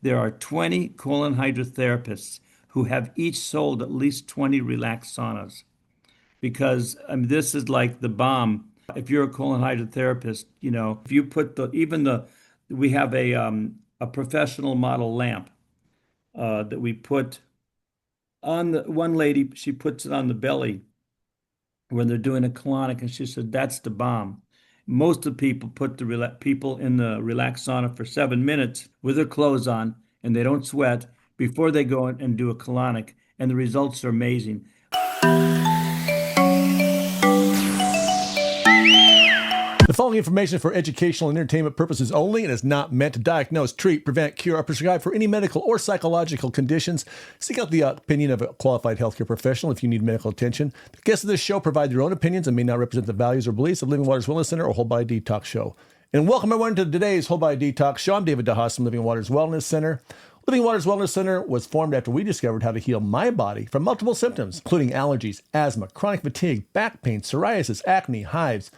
There are 20 colon hydrotherapists who have each sold at least 20 relaxed saunas because this is like the bomb. If you're a colon hydrotherapist, if you put we have a professional model lamp that we put on the one lady, she puts it on the belly when they're doing a colonic, and she said that's the bomb. Most of the people put people in the relaxed sauna for 7 minutes with their clothes on, and they don't sweat before they go in and do a colonic, and the results are amazing. The following information is for educational and entertainment purposes only and is not meant to diagnose, treat, prevent, cure, or prescribe for any medical or psychological conditions. Seek out the opinion of a qualified healthcare professional if you need medical attention. The guests of this show provide their own opinions and may not represent the values or beliefs of Living Waters Wellness Center or Whole Body Detox Show. And welcome everyone to today's Whole Body Detox Show. I'm David DeHaas from Living Waters Wellness Center. Living Waters Wellness Center was formed after we discovered how to heal my body from multiple symptoms, including allergies, asthma, chronic fatigue, back pain, psoriasis, acne, hives,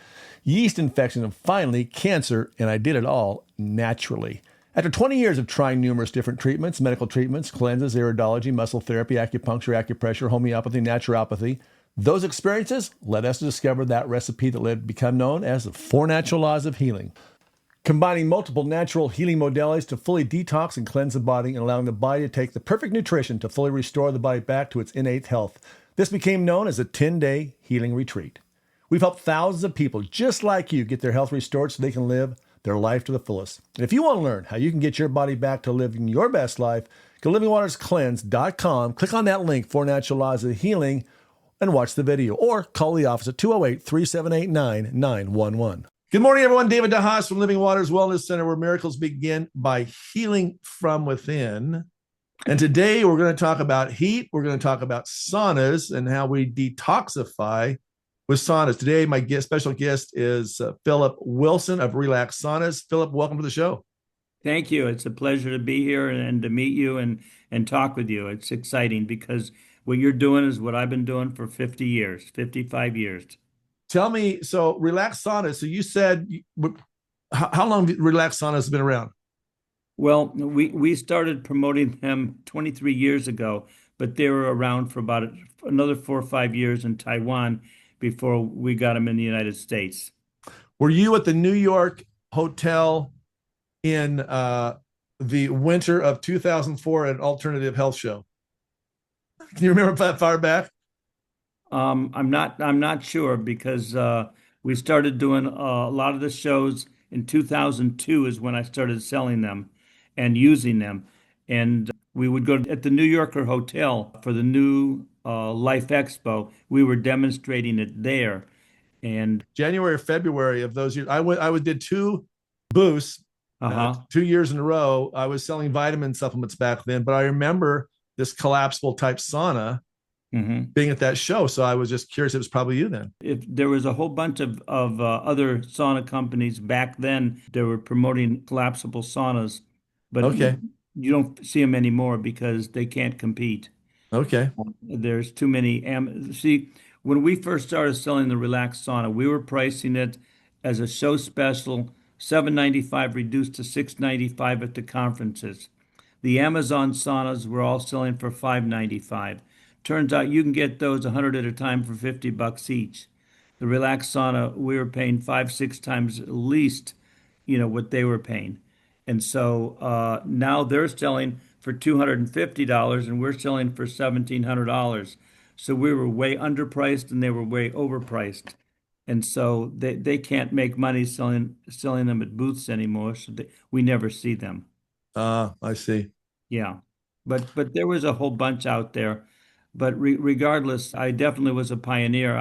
yeast infections, and finally cancer, and I did it all naturally. After 20 years of trying numerous different treatments, medical treatments, cleanses, iridology, muscle therapy, acupuncture, acupressure, homeopathy, naturopathy, those experiences led us to discover that recipe that led to become known as the 4 Natural Laws of Healing. Combining multiple natural healing modalities to fully detox and cleanse the body and allowing the body to take the perfect nutrition to fully restore the body back to its innate health. This became known as a 10-day healing retreat. We've helped thousands of people just like you get their health restored so they can live their life to the fullest. And if you want to learn how you can get your body back to living your best life, go to livingwaterscleanse.com, click on that link, 4 Natural Laws of Healing, and watch the video. Or call the office at 208-3789-911. Good morning, everyone. David DeHaas from Living Waters Wellness Center, where miracles begin by healing from within. And today we're going to talk about heat. We're going to talk about saunas and how we detoxify with saunas. Today, my special guest is Philip Wilson of Relax Saunas. Philip, welcome to the show. Thank you. It's a pleasure to be here and to meet you and talk with you. It's exciting because what you're doing is what I've been doing for 50 years, 55 years. Tell me, so Relax Saunas, so you said, how long have Relax Saunas been around? Well, we started promoting them 23 years ago, but they were around for about another 4 or 5 years in Taiwan before we got them in the United States. Were you at the New York hotel in the winter of 2004 at an alternative health show? Can you remember that far back? I'm not sure because we started doing a lot of the shows in 2002 is when I started selling them and using them. And we would go at the New Yorker Hotel for the new Life Expo. We were demonstrating it there. And January or February of those years, I did 2 booths, 2 years in a row. I was selling vitamin supplements back then, but I remember this collapsible type sauna being at that show. So I was just curious. It was probably you then. If there was a whole bunch of other sauna companies back then that were promoting collapsible saunas, but okay, you don't see them anymore because they can't compete. Okay. There's too many. See, when we first started selling the Relax Sauna, we were pricing it as a show special, $795 reduced to $695 at the conferences. The Amazon saunas were all selling for $595. Turns out you can get those 100 at a time for $50 each. The Relax Sauna, we were paying 5, 6 times at least, what they were paying. And so now they're selling for $250 and we're selling for $1,700. So we were way underpriced and they were way overpriced. And so they can't make money selling them at booths anymore. So we never see them. I see. Yeah. But there was a whole bunch out there. But regardless, I definitely was a pioneer.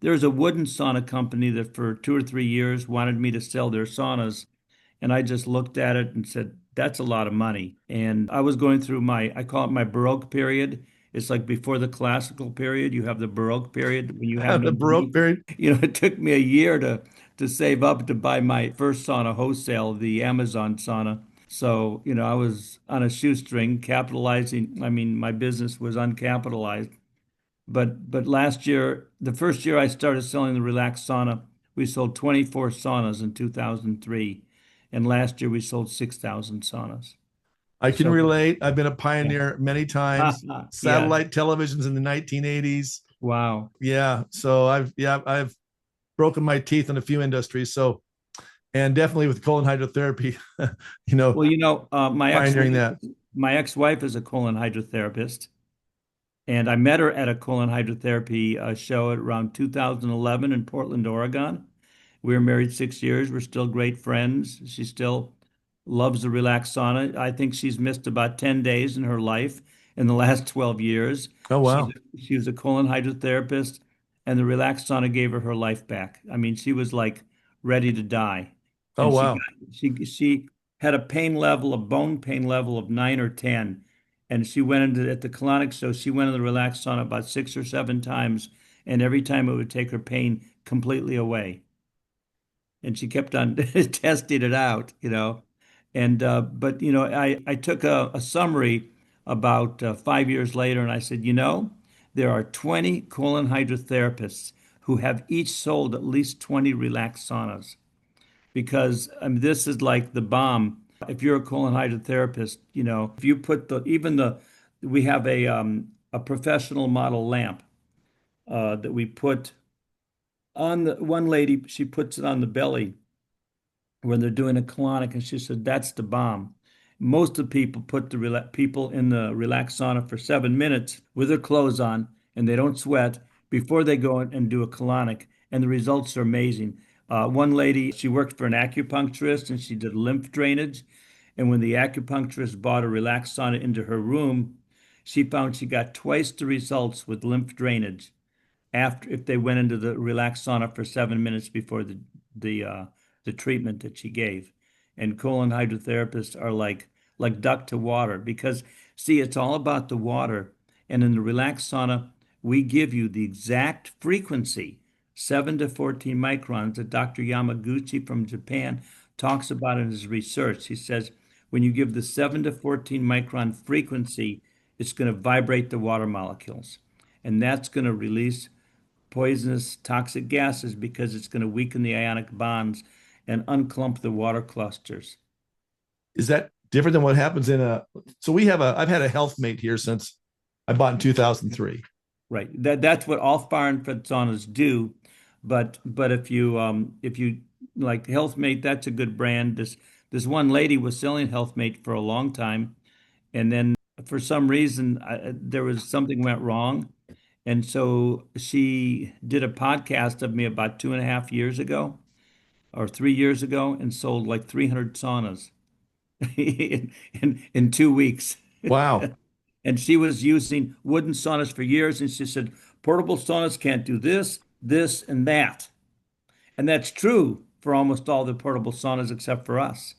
There was a wooden sauna company that for 2 or 3 years wanted me to sell their saunas. And I just looked at it and said, that's a lot of money. And I was going through I call it my Baroque period. It's like before the classical period, you have the Baroque period when you have no The Baroque money. period. It took me a year to save up to buy my first sauna wholesale, the Amazon sauna. So, I was on a shoestring capitalizing. I mean, my business was uncapitalized. But last year, the first year I started selling the Relax Sauna, we sold 24 saunas in 2003. And last year we sold 6,000 saunas. I can So, relate. I've been a yeah. pioneer many times. Yeah. Satellite televisions in the 1980s. Wow. Yeah. So I've broken my teeth in a few industries. So, and definitely with colon hydrotherapy, you know, Well, pioneering that. my ex-wife is a colon hydrotherapist, and I met her at a colon hydrotherapy show at around 2011 in Portland, Oregon. We were married 6 years. We're still great friends. She still loves the relaxed sauna. I think she's missed about 10 days in her life in the last 12 years. Oh, She's wow. she was a colon hydrotherapist, and the relaxed sauna gave her life back. I mean, she was like ready to die. Oh, And wow. she had a bone pain level of 9 or 10. And she went into at the colonic, so she went in the relaxed sauna about 6 or 7 times, and every time it would take her pain completely away, and she kept on testing it out. And but I took a summary about 5 years later, and I said, there are 20 colon hydrotherapists who have each sold at least 20 relaxed saunas, because I mean, this is like the bomb. If you're a colon hydrotherapist, if you put we have a professional model lamp that we put on the one lady. She puts it on the belly when they're doing a colonic, and she said that's the bomb. Most of the people put people in the relaxed sauna for 7 minutes with their clothes on, and they don't sweat before they go in and do a colonic, and the results are amazing. One lady, she worked for an acupuncturist, and she did lymph drainage. And when the acupuncturist brought a relaxed sauna into her room, she found she got twice the results with lymph drainage after if they went into the relaxed sauna for 7 minutes before the uh, the treatment that she gave. And colon hydrotherapists are like duck to water, because see, it's all about the water. And in the relaxed sauna, we give you the exact frequency, 7 to 14 microns, that Dr. Yamaguchi from Japan talks about in his research. He says when you give the 7 to 14 micron frequency, it's going to vibrate the water molecules. And that's going to release poisonous toxic gases, because it's going to weaken the ionic bonds and unclump the water clusters. Is that different than what happens in so I've had a health mate here since I bought in 2003. Right. That's what all fire fed saunas do. But if you like HealthMate, that's a good brand. This one lady was selling HealthMate for a long time, and then for some reason there was something went wrong, and so she did a podcast of me about 2.5 years ago or 3 years ago, and sold like 300 saunas in 2 weeks. Wow. And she was using wooden saunas for years, and she said portable saunas can't do this, this, and that. And that's true for almost all the portable saunas except for us.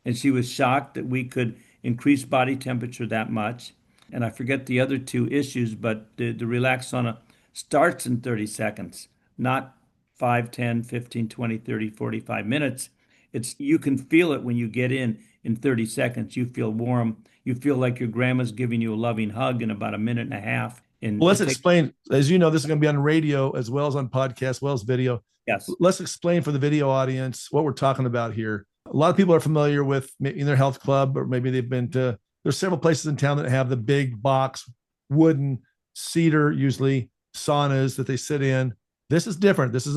And she was shocked that we could increase body temperature that much. And I forget the other two issues, but the relaxed sauna starts in 30 seconds, not 5, 10, 15, 20, 30, 45 minutes. It's you can feel it when you get in 30 seconds. You feel warm. You feel like your grandma's giving you a loving hug in about a minute and a half. And Well, let's it takes, explain. As you know, this is going to be on radio as well as on podcast, as well as video. yes. Let's explain for the video audience what we're talking about here. A lot of people are familiar with maybe in their health club, or maybe they've been to, there's several places in town that have the big box, wooden, cedar, usually saunas that they sit in. This is different. This is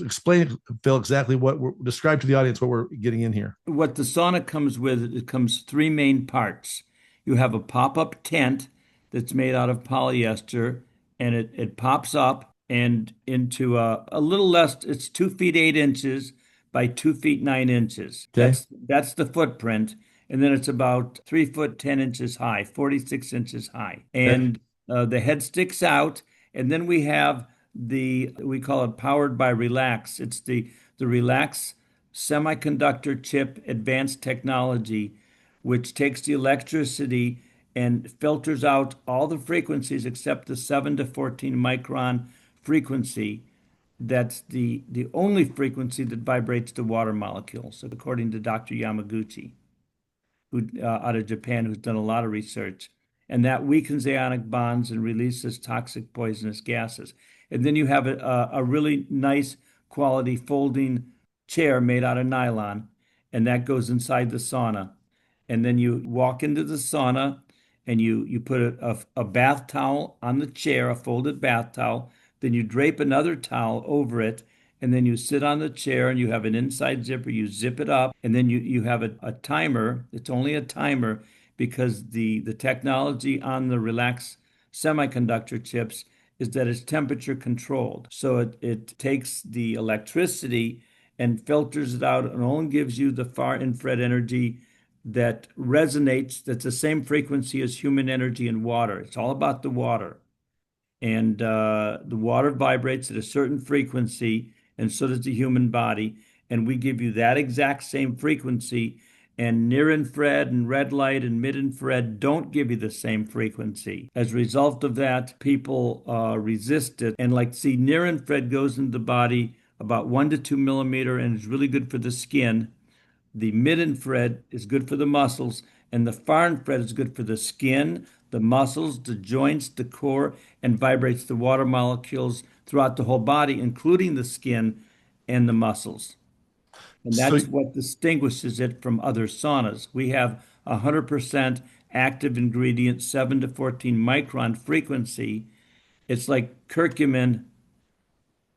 explain, Phil, exactly what we're describe to the audience what we're getting in here. What the sauna comes with, it comes three main parts. You have a pop-up tent that's made out of polyester, and it pops up and into a little less, it's 2 feet 8 inches by 2 feet 9 inches. Okay. That's the footprint. And then it's about 3 foot 10 inches high, 46 inches high. Okay. And the head sticks out. And then we have we call it powered by Relax. It's the Relax semiconductor chip advanced technology, which takes the electricity and filters out all the frequencies except the 7 to 14 micron frequency. That's the only frequency that vibrates the water molecules, according to Dr. Yamaguchi, who out of Japan, who's done a lot of research. And that weakens ionic bonds and releases toxic poisonous gases. And then you have a really nice quality folding chair made out of nylon, and that goes inside the sauna. and then you walk into the sauna and you put a bath towel on the chair, a folded bath towel, then you drape another towel over it, and then you sit on the chair and you have an inside zipper, you zip it up, and then you have a timer. It's only a timer because the technology on the Relax semiconductor chips is that it's temperature controlled. So it takes the electricity and filters it out and only gives you the far infrared energy that resonates, that's the same frequency as human energy in water. It's all about the water. And the water vibrates at a certain frequency, and so does the human body. And we give you that exact same frequency. And near infrared and red light and mid infrared don't give you the same frequency. As a result of that, people resist it. And like, see, near infrared goes into the body about 1 to 2 millimeter and is really good for the skin. The mid-infrared is good for the muscles, and the far infrared is good for the skin, the muscles, the joints, the core, and vibrates the water molecules throughout the whole body, including the skin and the muscles. And So, that's what distinguishes it from other saunas. We have 100% active ingredient, 7 to 14 micron frequency. It's like curcumin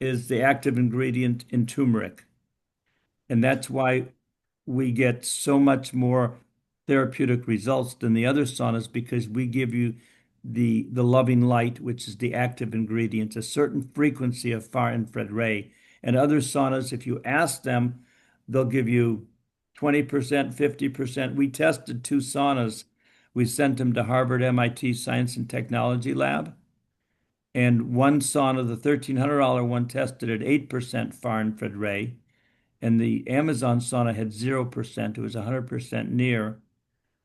is the active ingredient in turmeric. And that's why we get so much more therapeutic results than the other saunas because we give you the loving light, which is the active ingredient, a certain frequency of far infrared ray. And other saunas, if you ask them, they'll give you 20%, 50%. We tested two saunas. We sent them to Harvard MIT Science and Technology Lab. And one sauna, the $1,300 one, tested at 8% far infrared ray, and the Amazon sauna had 0%. It was 100% near.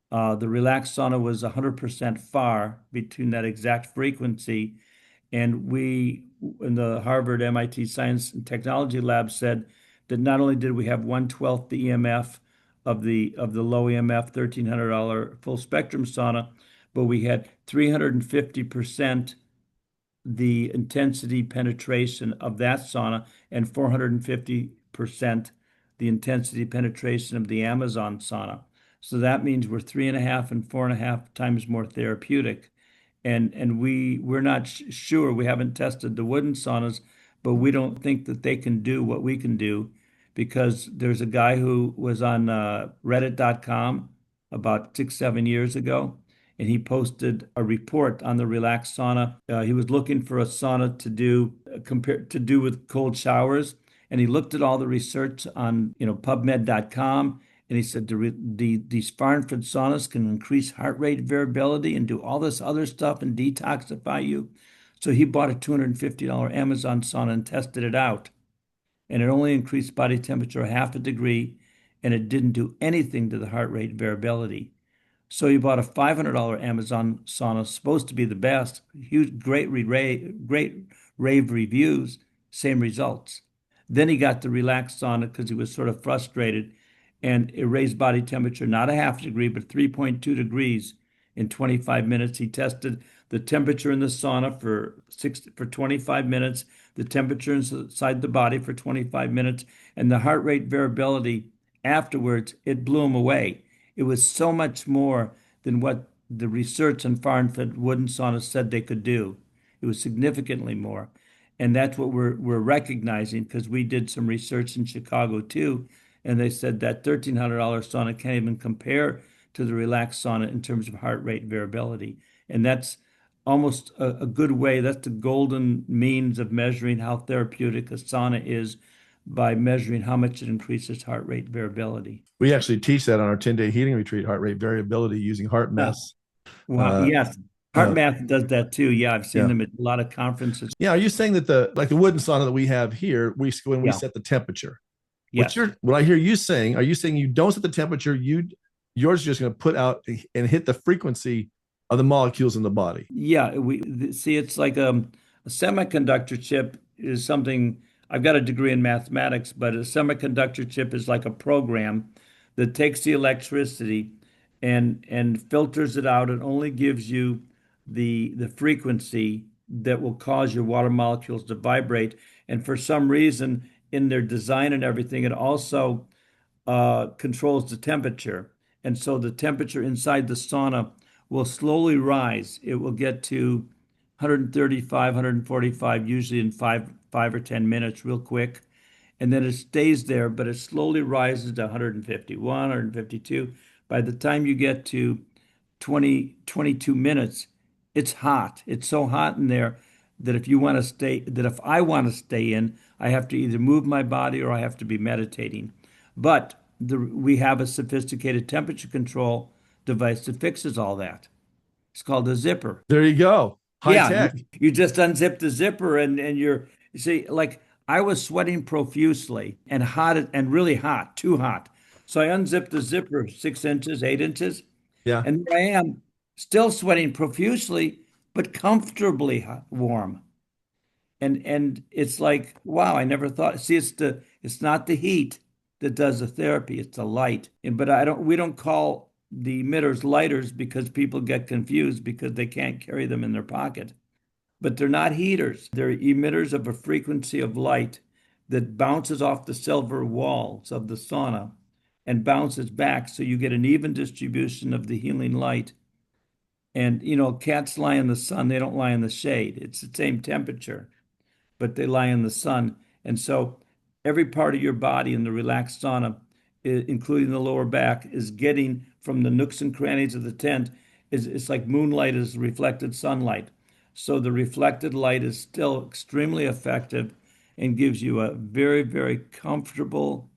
The Relax sauna was 100% far between that exact frequency. And we, in the Harvard MIT Science and Technology Lab, said that not only did we have 1/12 the EMF of the low EMF $1,300 full spectrum sauna, but we had 350% the intensity penetration of that sauna and 450% the intensity penetration of the Amazon sauna. So that means we're 3.5 and 4.5 times more therapeutic. And we're not sure. We haven't tested the wooden saunas, but we don't think that they can do what we can do because there's a guy who was on Reddit.com about 6, 7 years ago, and he posted a report on the Relax sauna. He was looking for a sauna to do with cold showers, and he looked at all the research on PubMed.com, and he said these far infrared saunas can increase heart rate variability and do all this other stuff and detoxify you. So he bought a $250 Amazon sauna and tested it out, and it only increased body temperature 1/2 degree, and it didn't do anything to the heart rate variability. So he bought a $500 Amazon sauna, supposed to be the best, huge, great rave reviews, same results. Then he got the Relax sauna because he was sort of frustrated, and it raised body temperature not 1/2 degree, but 3.2 degrees in 25 minutes. He tested the temperature in the sauna for 25 minutes, the temperature inside the body for 25 minutes, and the heart rate variability afterwards, it blew him away. It was so much more than what the research on far infrared wooden saunas said they could do. It was significantly more. And that's what we're recognizing because we did some research in Chicago too. And they said that $1,300 sauna can't even compare to the Relax sauna in terms of heart rate variability. And that's almost a good way. That's the golden means of measuring how therapeutic a sauna is by measuring how much it increases heart rate variability. we actually teach that on our 10-day healing retreat, heart rate variability using heart Yeah. maths. Wow. Uh, Yes. Heart uh, Math does that too. Yeah, I've seen yeah. them at a lot of conferences. Yeah. Are you saying that the wooden sauna that we have here, when we Yeah. set the temperature, Yes. what I hear you saying, are you saying you don't set the temperature, yours is just going to put out and hit the frequency of the molecules in the body? Yeah. See, it's like a semiconductor chip is something. I've got a degree in mathematics, but a semiconductor chip is like a program that takes the electricity and filters it out and only gives you the frequency that will cause your water molecules to vibrate. And for some reason, in their design and everything, it also controls the temperature. And so the temperature inside the sauna will slowly rise. It will get to 135, 145, usually in 5 or 10 minutes, real quick. And then it stays there, but it slowly rises to 151, 152. By the time you get to 20, 22 minutes, it's hot. It's so hot in there that if I want to stay in, I have to either move my body or I have to be meditating. But we have a sophisticated temperature control device that fixes all that. It's called a zipper. There you go. High Yeah, tech. you just unzip the zipper and you see, like I was sweating profusely and hot and really hot, too hot. So I unzipped the zipper 6 inches, 8 inches, Yeah. and there I am, still sweating profusely, but comfortably warm. And it's like, wow, I never thought. See, it's not the heat that does the therapy, it's the light. But we don't call the emitters lighters because people get confused because they can't carry them in their pocket. But they're not heaters. They're emitters of a frequency of light that bounces off the silver walls of the sauna and bounces back so you get an even distribution of the healing light. And cats lie in the sun, they don't lie in the shade. It's the same temperature, but they lie in the sun. And so every part of your body in the relaxed sauna, including the lower back, is getting from the nooks and crannies of the tent. It's like moonlight is reflected sunlight. So the reflected light is still extremely effective and gives you a very, very comfortable,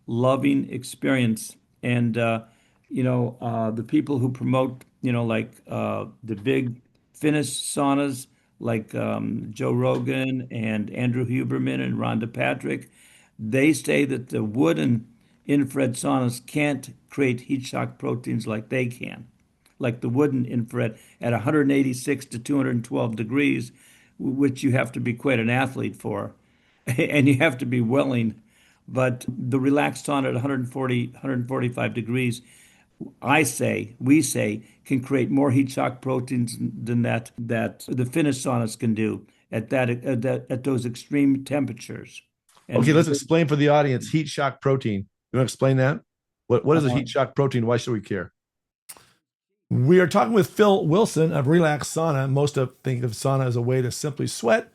loving experience. And, the people who promote, the big Finnish saunas, like Joe Rogan and Andrew Huberman and Rhonda Patrick, they say that the wooden infrared saunas can't create heat shock proteins like they can, like the wooden infrared at 186 to 212 degrees, which you have to be quite an athlete for, and you have to be willing. But the relaxed sauna at 140, 145 degrees, we say, can create more heat shock proteins than that the Finnish saunas can do at those extreme temperatures. And Okay, let's explain for the audience heat shock protein. You want to explain that? What is a heat shock protein? Why should we care? We are talking with Phil Wilson of Relax Sauna. Most think of sauna as a way to simply sweat.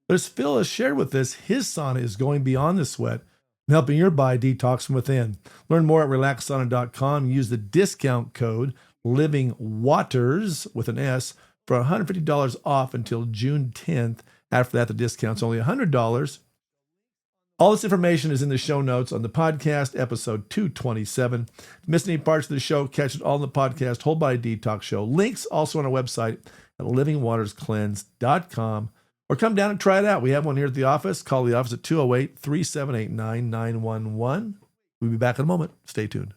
But as Phil has shared with us, his sauna is going beyond the sweat and helping your body detox from within. Learn more at relaxsauna.com. Use the discount code LivingWaters with an S for $150 off until June 10th. After that, the discount's only $100. All this information is in the show notes on the podcast, episode 227. If you missed any parts of the show, catch it all in the podcast, Whole Body Detox Show. Links also on our website at livingwaterscleanse.com. Or come down and try it out. We have one here at the office. Call the office at 208-3789-911. We'll be back in a moment. Stay tuned.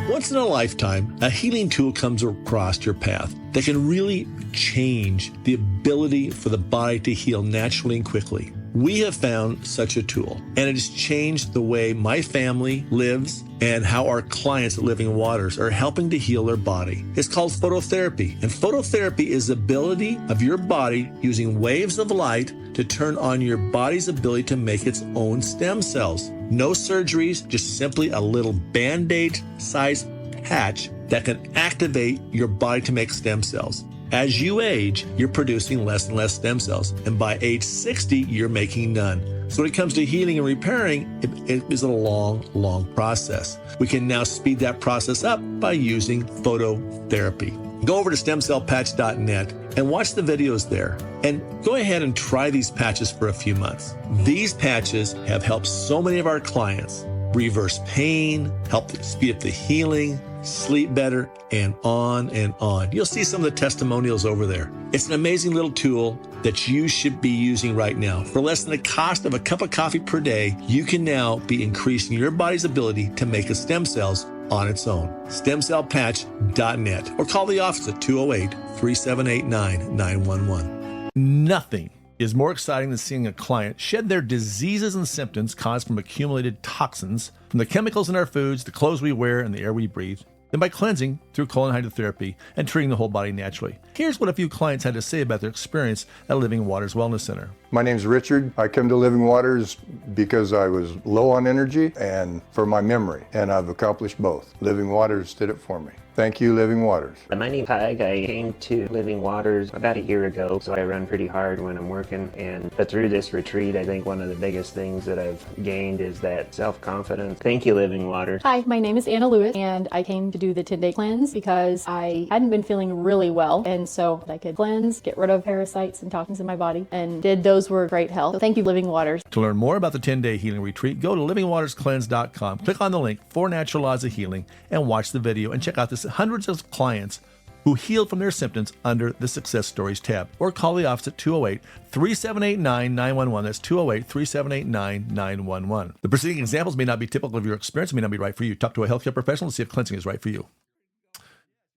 Once in a lifetime, a healing tool comes across your path that can really change the ability for the body to heal naturally and quickly. We have found such a tool, and it has changed the way my family lives and how our clients at Living Waters are helping to heal their body. It's called phototherapy, and phototherapy is the ability of your body using waves of light to turn on your body's ability to make its own stem cells. No surgeries, just simply a little Band-Aid sized patch that can activate your body to make stem cells. As you age, you're producing less and less stem cells, and by age 60, you're making none. So when it comes to healing and repairing, it is a long, long process. We can now speed that process up by using phototherapy. Go over to stemcellpatch.net and watch the videos there. And go ahead and try these patches for a few months. These patches have helped so many of our clients reverse pain, help speed up the healing, sleep better, and on and on. You'll see some of the testimonials over there. It's an amazing little tool that you should be using right now. For less than the cost of a cup of coffee per day, you can now be increasing your body's ability to make stem cells on its own. Stemcellpatch.net or call the office at 208-3789-911. Nothing is more exciting than seeing a client shed their diseases and symptoms caused from accumulated toxins from the chemicals in our foods, the clothes we wear, and the air we breathe. than by cleansing through colon hydrotherapy and treating the whole body naturally. Here's what a few clients had to say about their experience at Living Waters Wellness Center. My name's Richard. I come to Living Waters because I was low on energy and for my memory, and I've accomplished both. Living Waters did it for me. Thank you, Living Waters. My name's Peg. I came to Living Waters about a year ago, so I run pretty hard when I'm working. But through this retreat, I think one of the biggest things that I've gained is that self-confidence. Thank you, Living Waters. Hi, my name is Anna Lewis, and I came to do the 10-day cleanse because I hadn't been feeling really well, and so I could cleanse, get rid of parasites and toxins in my body, and those were great help. So thank you, Living Waters. To learn more about the 10-day healing retreat, go to livingwaterscleanse.com, click on the link 4 Natural Laws of Healing, and watch the video and check out this hundreds of clients who healed from their symptoms under the Success Stories tab, or call the office at 208-3789-911. That's 208-3789-911. The preceding examples may not be typical of your experience, may not be right for you. Talk to a healthcare professional to see if cleansing is right for you.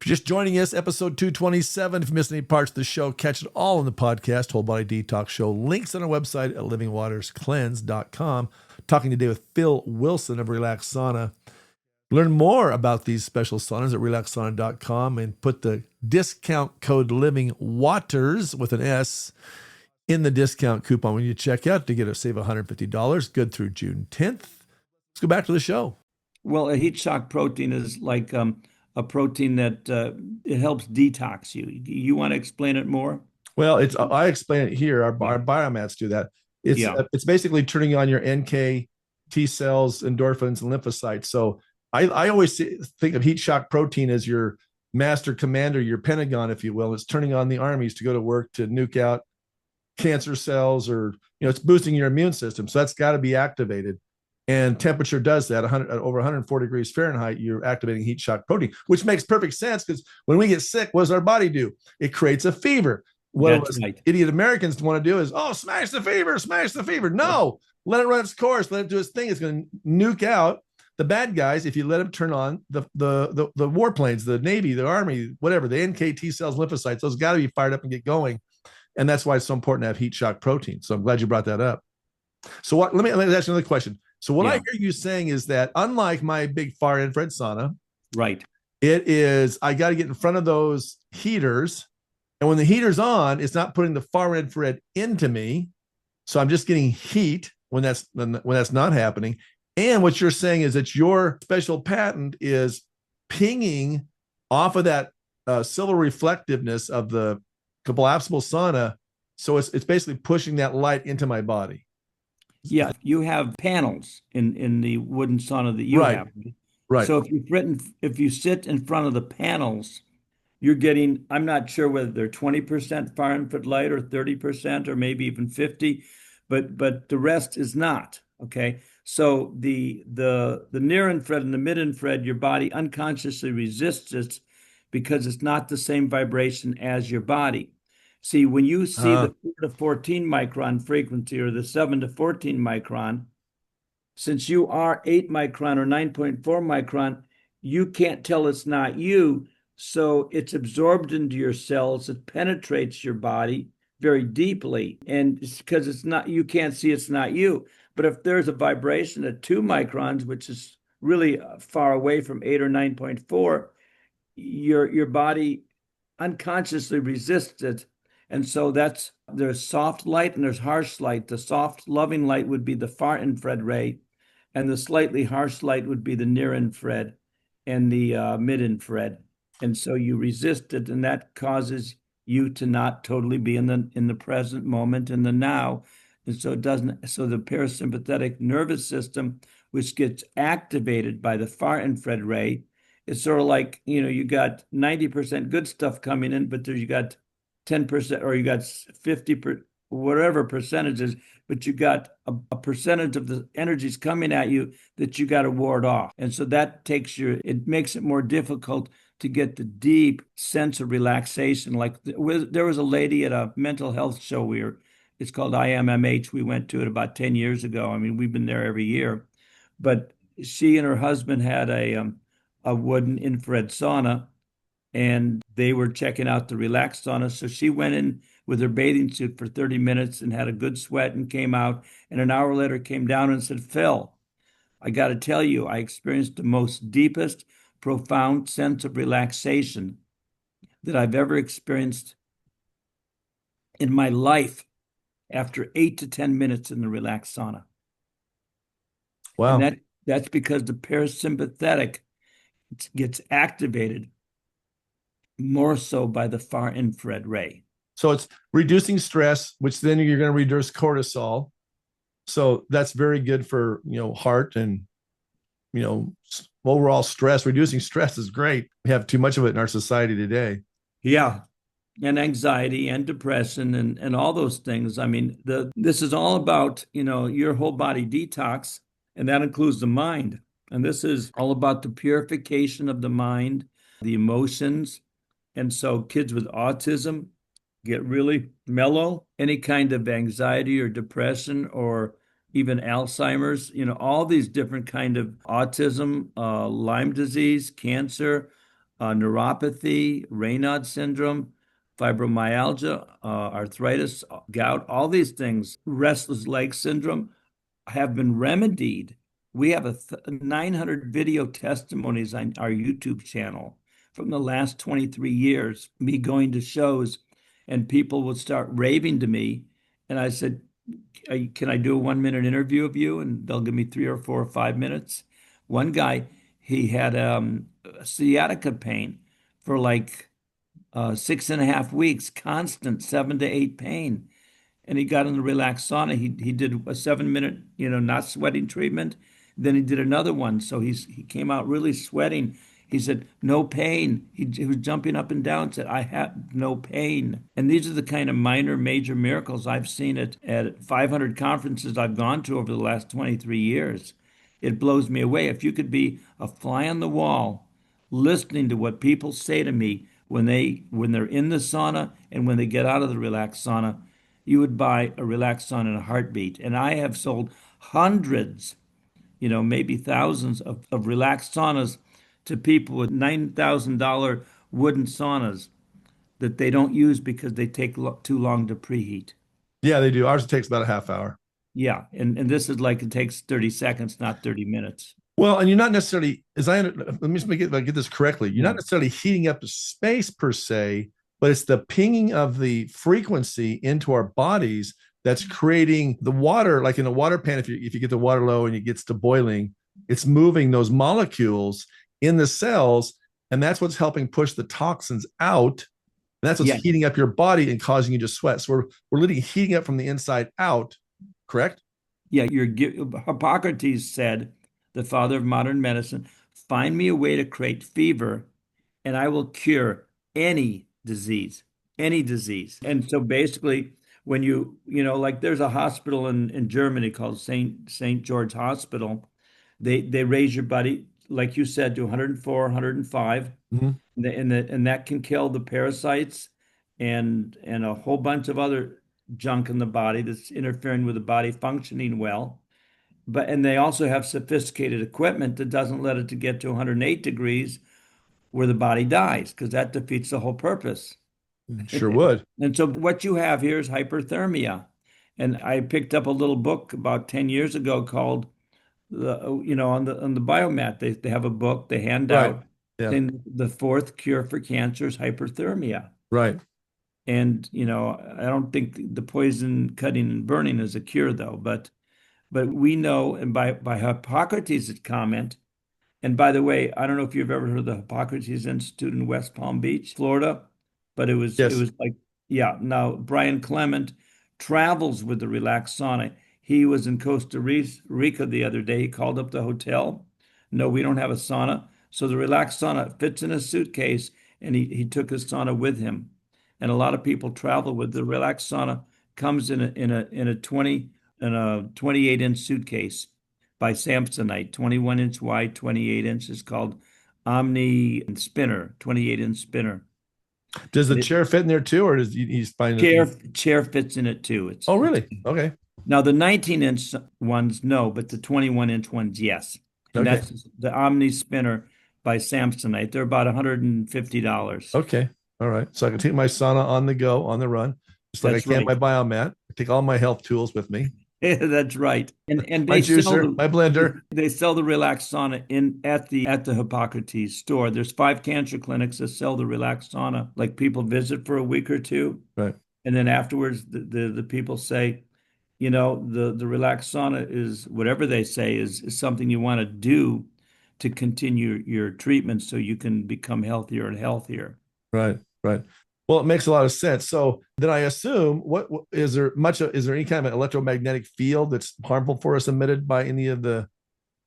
If you're just joining us, episode 227. If you missed any parts of the show, catch it all on the podcast, Whole Body Detox Show. Links on our website at livingwaterscleanse.com. Talking today with Phil Wilson of Relax Sauna. Learn more about these special saunas at relaxsauna.com and put the discount code Living Waters with an S in the discount coupon when you check out to save $150, good through June 10th. Let's go back to the show. Well, a heat shock protein is like a protein that it helps detox you. You want to explain it more? Well, I explain it here. Our biomats do that. It's basically turning on your NK T cells, endorphins, and lymphocytes. So I always think of heat shock protein as your master commander, your Pentagon, if you will. It's turning on the armies to go to work to nuke out cancer cells, or it's boosting your immune system. So that's got to be activated. And temperature does that. Over 104 degrees Fahrenheit, you're activating heat shock protein, which makes perfect sense because when we get sick, what does our body do? It creates a fever. What idiot Americans want to do is, smash the fever, smash the fever. No, let it run its course. Let it do its thing. It's going to nuke out the bad guys if you let them turn on the warplanes, the Navy, the Army, whatever, the NK T cells, lymphocytes. Those got to be fired up and get going. And that's why it's so important to have heat shock protein. So I'm glad you brought that up. So let me ask you another question. So what I hear you saying is that unlike my big far infrared sauna, right, it is, I got to get in front of those heaters. And when the heater's on, it's not putting the far infrared into me. So I'm just getting heat when that's not happening. And what you're saying is that your special patent is pinging off of that silver reflectiveness of the collapsible sauna. So it's basically pushing that light into my body. Yeah, you have panels in the wooden sauna that you have. Right. So if you sit in front of the panels, you're getting, I'm not sure whether they're 20% far infrared light or 30% or maybe even 50, but the rest is not. Okay. So the near infrared and the mid infrared, your body unconsciously resists it because it's not the same vibration as your body. See, when you see the 4 to 14 micron frequency or the 7 to 14 micron, since you are 8 micron or 9.4 micron, you can't tell it's not you. So it's absorbed into your cells. It penetrates your body very deeply. And it's because it's not, you can't see it's not you. But if there's a vibration at 2 microns, which is really far away from 8 or 9.4, your body unconsciously resists it. And so there's soft light and there's harsh light. The soft, loving light would be the far infrared ray, and the slightly harsh light would be the near infrared and the mid infrared. And so you resist it, and that causes you to not totally be in the present moment, in the now. And so the parasympathetic nervous system, which gets activated by the far infrared ray, it's sort of like, you got 90% good stuff coming in, but you got 10% or you got 50%, whatever percentages, but you got a percentage of the energies coming at you that you got to ward off. And so that it makes it more difficult to get the deep sense of relaxation. Like there was a lady at a mental health show it's called IMMH. We went to it about 10 years ago. I mean, we've been there every year, but she and her husband had a wooden infrared sauna, and they were checking out the Relax Sauna. So she went in with her bathing suit for 30 minutes and had a good sweat and came out. And an hour later came down and said, Phil, I got to tell you, I experienced the most deepest profound sense of relaxation that I've ever experienced in my life after 8 to 10 minutes in the relaxed sauna. Wow. And that's because the parasympathetic gets activated more so by the far infrared ray. So it's reducing stress, which then you're going to reduce cortisol. So that's very good for, heart and, overall stress. Reducing stress is great. We have too much of it in our society today. Yeah. And anxiety and depression and all those things. I mean, this is all about, your whole body detox, and that includes the mind. And this is all about the purification of the mind, the emotions. And so kids with autism get really mellow. Any kind of anxiety or depression or even Alzheimer's, all these different kind of autism, Lyme disease, cancer, neuropathy, Raynaud syndrome, fibromyalgia, arthritis, gout, all these things, restless leg syndrome have been remedied. We have 900 video testimonies on our YouTube channel from the last 23 years, me going to shows, and people would start raving to me. And I said, can I do a 1-minute interview of you? And they'll give me 3 or 4 or 5 minutes. One guy, he had sciatica pain for like 6.5 weeks, constant 7 to 8 pain. And he got in the relaxed sauna. He did a 7-minute, not sweating treatment. Then he did another one. So he came out really sweating. He said, no pain. He was jumping up and down, said, I have no pain. And these are the kind of minor, major miracles I've seen at 500 conferences I've gone to over the last 23 years. It blows me away. If you could be a fly on the wall, listening to what people say to me when they're in the sauna and when they get out of the relaxed sauna, you would buy a relaxed sauna in a heartbeat. And I have sold hundreds, maybe thousands of relaxed saunas to people with $9,000 wooden saunas that they don't use because they take too long to preheat. Yeah, they do. Ours takes about a half hour. Yeah, and this is like it takes 30 seconds, not 30 minutes. Well, and you're not necessarily, let me just get this correctly. You're not necessarily heating up the space per se, but it's the pinging of the frequency into our bodies that's creating the water, like in a water pan. If you get the water low and it gets to boiling, it's moving those molecules in the cells, and that's what's helping push the toxins out. And that's what's heating up your body and causing you to sweat. So we're literally heating up from the inside out, correct? Yeah, Hippocrates said, the father of modern medicine, find me a way to create fever, and I will cure any disease, any disease. And so basically, when like there's a hospital in Germany called St. George Hospital, they raise your body, like you said, to 104, 105, and that can kill the parasites and a whole bunch of other junk in the body that's interfering with the body functioning well. And they also have sophisticated equipment that doesn't let it to get to 108 degrees where the body dies, because that defeats the whole purpose. Sure would. And so what you have here is hyperthermia. And I picked up a little book about 10 years ago called on the biomat. They have a book they hand out saying the 4th cure for cancer is hyperthermia. Right. And I don't think the poison, cutting, and burning is a cure though, but we know, and by Hippocrates' comment, and by the way, I don't know if you've ever heard of the Hippocrates Institute in West Palm Beach, Florida, but it was like, now Brian Clement travels with the relaxed sauna. He was in Costa Rica the other day. He called up the hotel. No, we don't have a sauna. So the relaxed sauna fits in a suitcase, and he took his sauna with him. And a lot of people travel with the relaxed sauna. Comes in a 28-inch suitcase by Samsonite, 21-inch wide, 28 inches, called Omni Spinner, 28-inch spinner. Does the chair fit in there too, or does he's finding chair fits in it too? Oh, really? Okay. Now the 19-inch ones, no, but the 21-inch ones, yes. And that's the Omni Spinner by Samsonite. They're about $150. Okay. All right. So I can take my sauna on the go, on the run, just like I can my biomat. I take all my health tools with me. That's right. And My they sell juicer, my blender. they sell the Relax Sauna in at the Hippocrates store. There's 5 cancer clinics that sell the Relax Sauna. Like people visit for a week or two, Right. and then afterwards the people say, the Relax Sauna is whatever they say is something you want to do to continue your treatment so you can become healthier and healthier. Right. Right. Well, it makes a lot of sense. So then I assume what is there any kind of electromagnetic field that's harmful for us emitted by any of the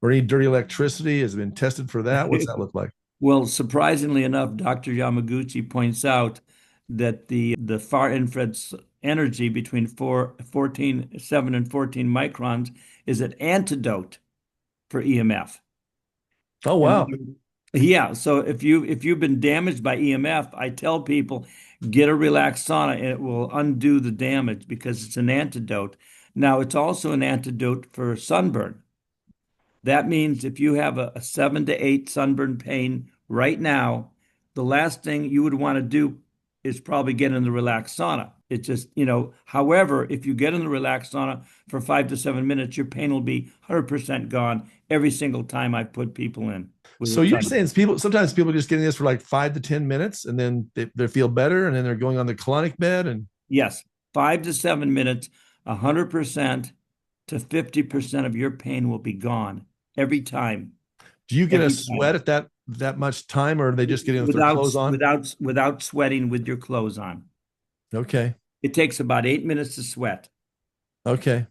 or any dirty electricity? Has it been tested for that? What's that look like? Well, surprisingly enough, Dr. Yamaguchi points out that the far infrared energy between 7 and 14 microns is an antidote for EMF. Oh wow. And yeah, so if you've been damaged by EMF, I tell people get a relaxed sauna and it will undo the damage because it's an antidote. Now, it's also an antidote for sunburn. That means if you have a 7 to 8 sunburn pain right now, the last thing you would want to do is probably get in the relaxed sauna. It's just, however, if you get in the relaxed sauna for 5 to 7 minutes, your pain will be 100% gone every single time I put people in. So you're saying sometimes people just getting this for like 5 to 10 minutes and then they feel better and then they're going on the colonic bed and yes, 5 to 7 minutes, 100% to 50% of your pain will be gone every time. do you get Every a sweat time. at that much time or are they just getting with their clothes on? Without sweating with your clothes on. Okay. It takes about 8 minutes to sweat. Okay.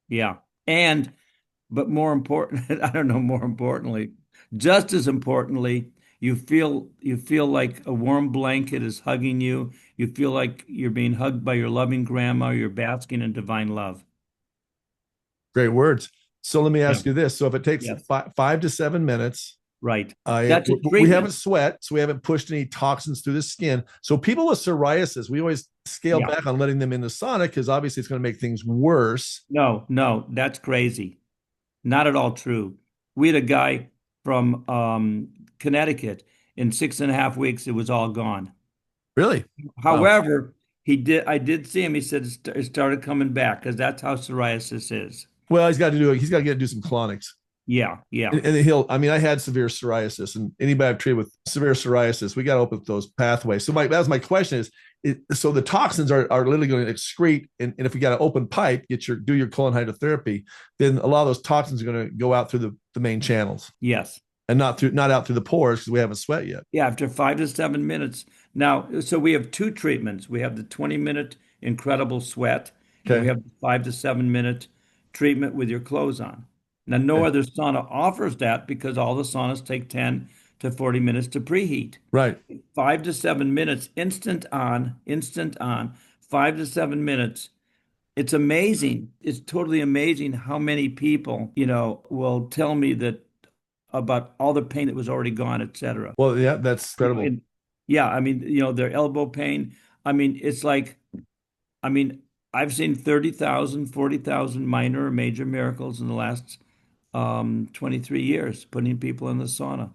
Yeah. But more important, I don't know, more importantly, just as importantly, you feel like a warm blanket is hugging you. You feel like you're being hugged by your loving grandma. You're basking in divine love. Great words. So let me Yeah. ask you this. So if it takes Yes. 5 to 7 minutes, Right. That's a we haven't treatment. sweat, so we haven't pushed any toxins through the skin. So people with psoriasis, we always scale Yeah. back on letting them in the sauna because obviously it's going to make things worse. No, that's crazy. Not at all true. We had a guy from Connecticut. In 6.5 weeks, it was all gone. Really? Wow. However, I did see him. He said it started coming back because that's how psoriasis is. Well, he's got to do some colonics. Yeah, yeah, And I mean, I had severe psoriasis, and anybody I've treated with severe psoriasis, we got to open those pathways. So that was my question so the toxins are literally going to excrete, and if you got an open pipe, do your colon hydrotherapy, then a lot of those toxins are going to go out through the main channels yes. and not out through the pores because we haven't sweat yet. Yeah, after 5 to 7 minutes. Now, so we have 2 treatments. We have the 20-minute incredible sweat, and we Okay. have the 5 to 7 minute treatment with your clothes on. Now, no Okay. other sauna offers that because all the saunas take 10 to 40 minutes to preheat. Right. 5 to 7 minutes, instant on, 5 to 7 minutes. It's amazing. It's totally amazing how many people, will tell me that about all the pain that was already gone, etc. Well, yeah, that's incredible. Yeah, I mean, their elbow pain. I mean, it's like, I mean, I've seen 30,000, 40,000 minor or major miracles in the last 23 years, putting people in the sauna.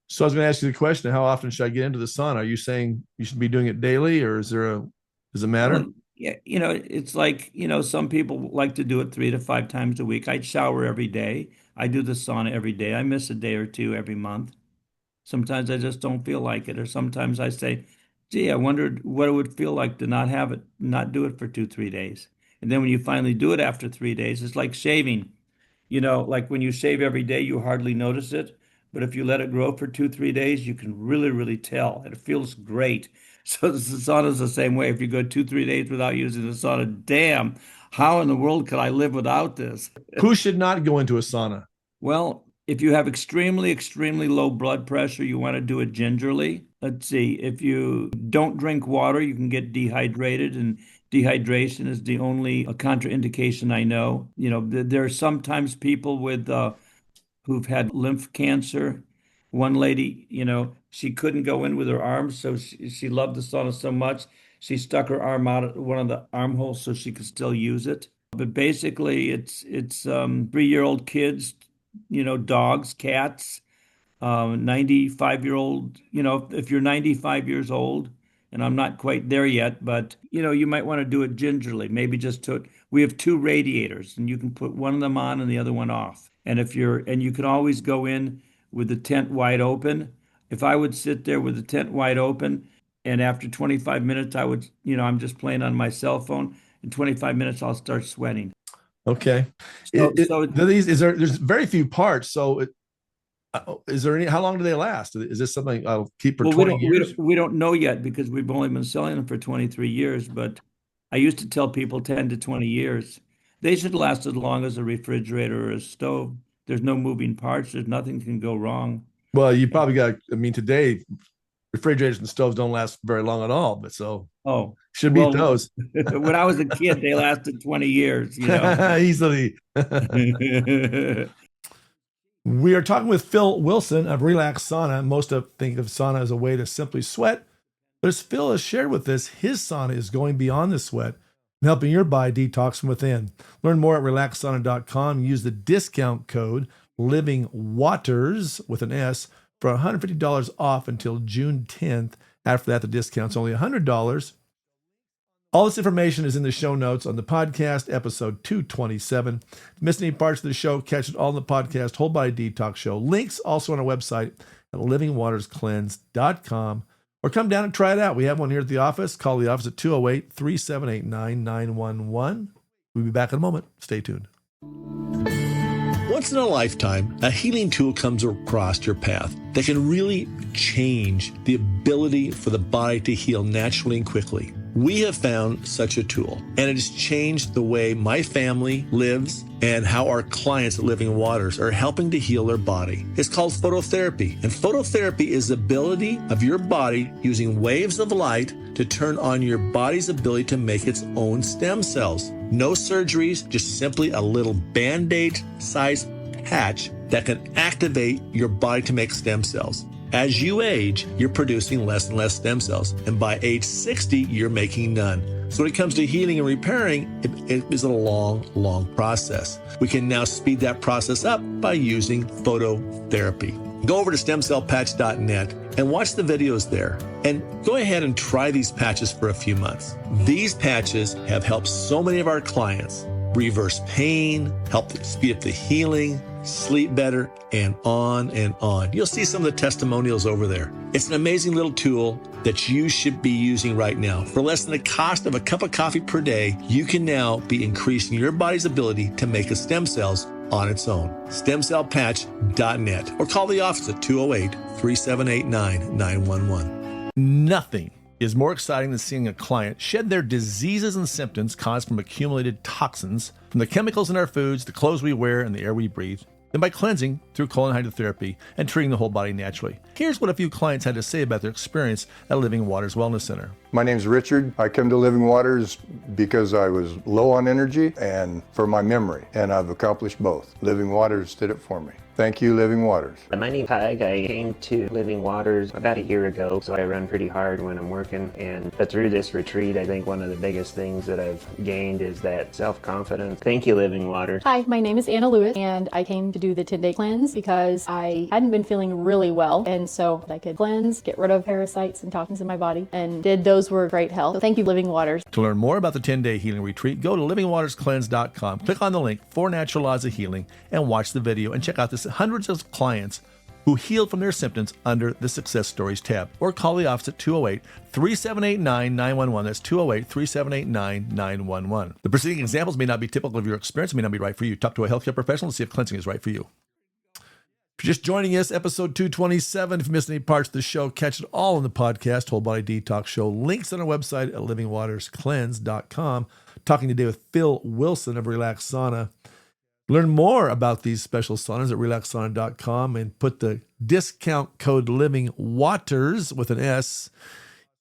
So I was going to ask you the question: how often should I get into the sauna? Are you saying you should be doing it daily, or does it matter? Well, yeah, it's like, some people like to do it 3 to 5 times a week. I shower every day. I do the sauna every day. I miss a day or two every month. Sometimes I just don't feel like it. Or sometimes I say, gee, I wondered what it would feel like to not do it for 2, 3 days. And then when you finally do it after 3 days, it's like shaving. Like when you shave every day, you hardly notice it. But if you let it grow for 2, 3 days, you can really, really tell. And it feels great. So the sauna is the same way. If you go 2, 3 days without using the sauna, damn, how in the world could I live without this? Who should not go into a sauna? Well, if you have extremely, extremely low blood pressure, you want to do it gingerly. Let's see, if you don't drink water, you can get dehydrated, and dehydration is the only contraindication I know. There are sometimes people who've had lymph cancer. One lady, she couldn't go in with her arms, so she loved the sauna so much, she stuck her arm out at one of the armholes so she could still use it. But basically, it's 3-year-old kids, dogs, cats, 95-year-old. If you're 95 years old, and I'm not quite there yet, but you might want to do it gingerly. Maybe we have two radiators and you can put one of them on and the other one off. And you can always go in with the tent wide open. If I would sit there with the tent wide open and after 25 minutes, I'm just playing on my cell phone. In 25 minutes, I'll start sweating. Okay. There's very few parts. So is there any, how long do they last? Is this something I'll keep for 20 years? We don't know yet because we've only been selling them for 23 years, but I used to tell people 10 to 20 years. They should last as long as a refrigerator or a stove. There's no moving parts. There's nothing can go wrong. Well, you probably today refrigerators and stoves don't last very long at all, but should beat those. When I was a kid, they lasted 20 years, Easily. We are talking with Phil Wilson of Relax Sauna. Most think of sauna as a way to simply sweat. But as Phil has shared with us, his sauna is going beyond the sweat and helping your body detox from within. Learn more at relaxsauna.com. Use the discount code LivingWaters with an S for $150 off until June 10th. After that, the discount's only $100. All this information is in the show notes on the podcast, episode 227. If you missed any parts of the show, catch it all in the podcast, Whole Body Detox Show. Links also on our website at livingwaterscleanse.com. Or come down and try it out. We have one here at the office. Call the office at 208-3789-911. We'll be back in a moment. Stay tuned. Once in a lifetime, a healing tool comes across your path that can really change the ability for the body to heal naturally and quickly. We have found such a tool, and it has changed the way my family lives and how our clients at Living Waters are helping to heal their body. It's called phototherapy, and phototherapy is the ability of your body using waves of light to turn on your body's ability to make its own stem cells. No surgeries, just simply a little Band-Aid sized patch that can activate your body to make stem cells. As you age, you're producing less and less stem cells, and by age 60, you're making none. So when it comes to healing and repairing, it is a long, long process. We can now speed that process up by using phototherapy. Go over to stemcellpatch.net and watch the videos there. And go ahead and try these patches for a few months. These patches have helped so many of our clients reverse pain, help speed up the healing, sleep better, and on and on. You'll see some of the testimonials over there. It's an amazing little tool that you should be using right now. For less than the cost of a cup of coffee per day, you can now be increasing your body's ability to make stem cells on its own. Stemcellpatch.net or call the office at 208-3789-911. Nothing is more exciting than seeing a client shed their diseases and symptoms caused from accumulated toxins from the chemicals in our foods, the clothes we wear, and the air we breathe, and by cleansing through colon hydrotherapy and treating the whole body naturally. Here's what a few clients had to say about their experience at Living Waters Wellness Center. My name's Richard. I come to Living Waters because I was low on energy and for my memory, and I've accomplished both. Living Waters did it for me. Thank you, Living Waters. My name's Peg. I came to Living Waters about a year ago, so I run pretty hard when I'm working. But through this retreat, I think one of the biggest things that I've gained is that self-confidence. Thank you, Living Waters. Hi, my name is Anna Lewis, and I came to do the 10-day cleanse because I hadn't been feeling really well, and so I could cleanse, get rid of parasites and toxins in my body, and those were great help. So thank you, Living Waters. To learn more about the 10-day healing retreat, go to livingwaterscleanse.com, click on the link 4 Natural Laws of Healing, and watch the video and check out this hundreds of clients who healed from their symptoms under the Success Stories tab. Or call the office at 208-3789-911. That's 208-3789-911. The preceding examples may not be typical of your experience, may not be right for you. Talk to a healthcare professional to see if cleansing is right for you. If you're just joining us, episode 227. If you missed any parts of the show, catch it all on the podcast, Whole Body Detox Show. Links on our website at livingwaterscleanse.com. Talking today with Phil Wilson of Relax Sauna. Learn more about these special saunas at relaxsauna.com and put the discount code LivingWaters with an S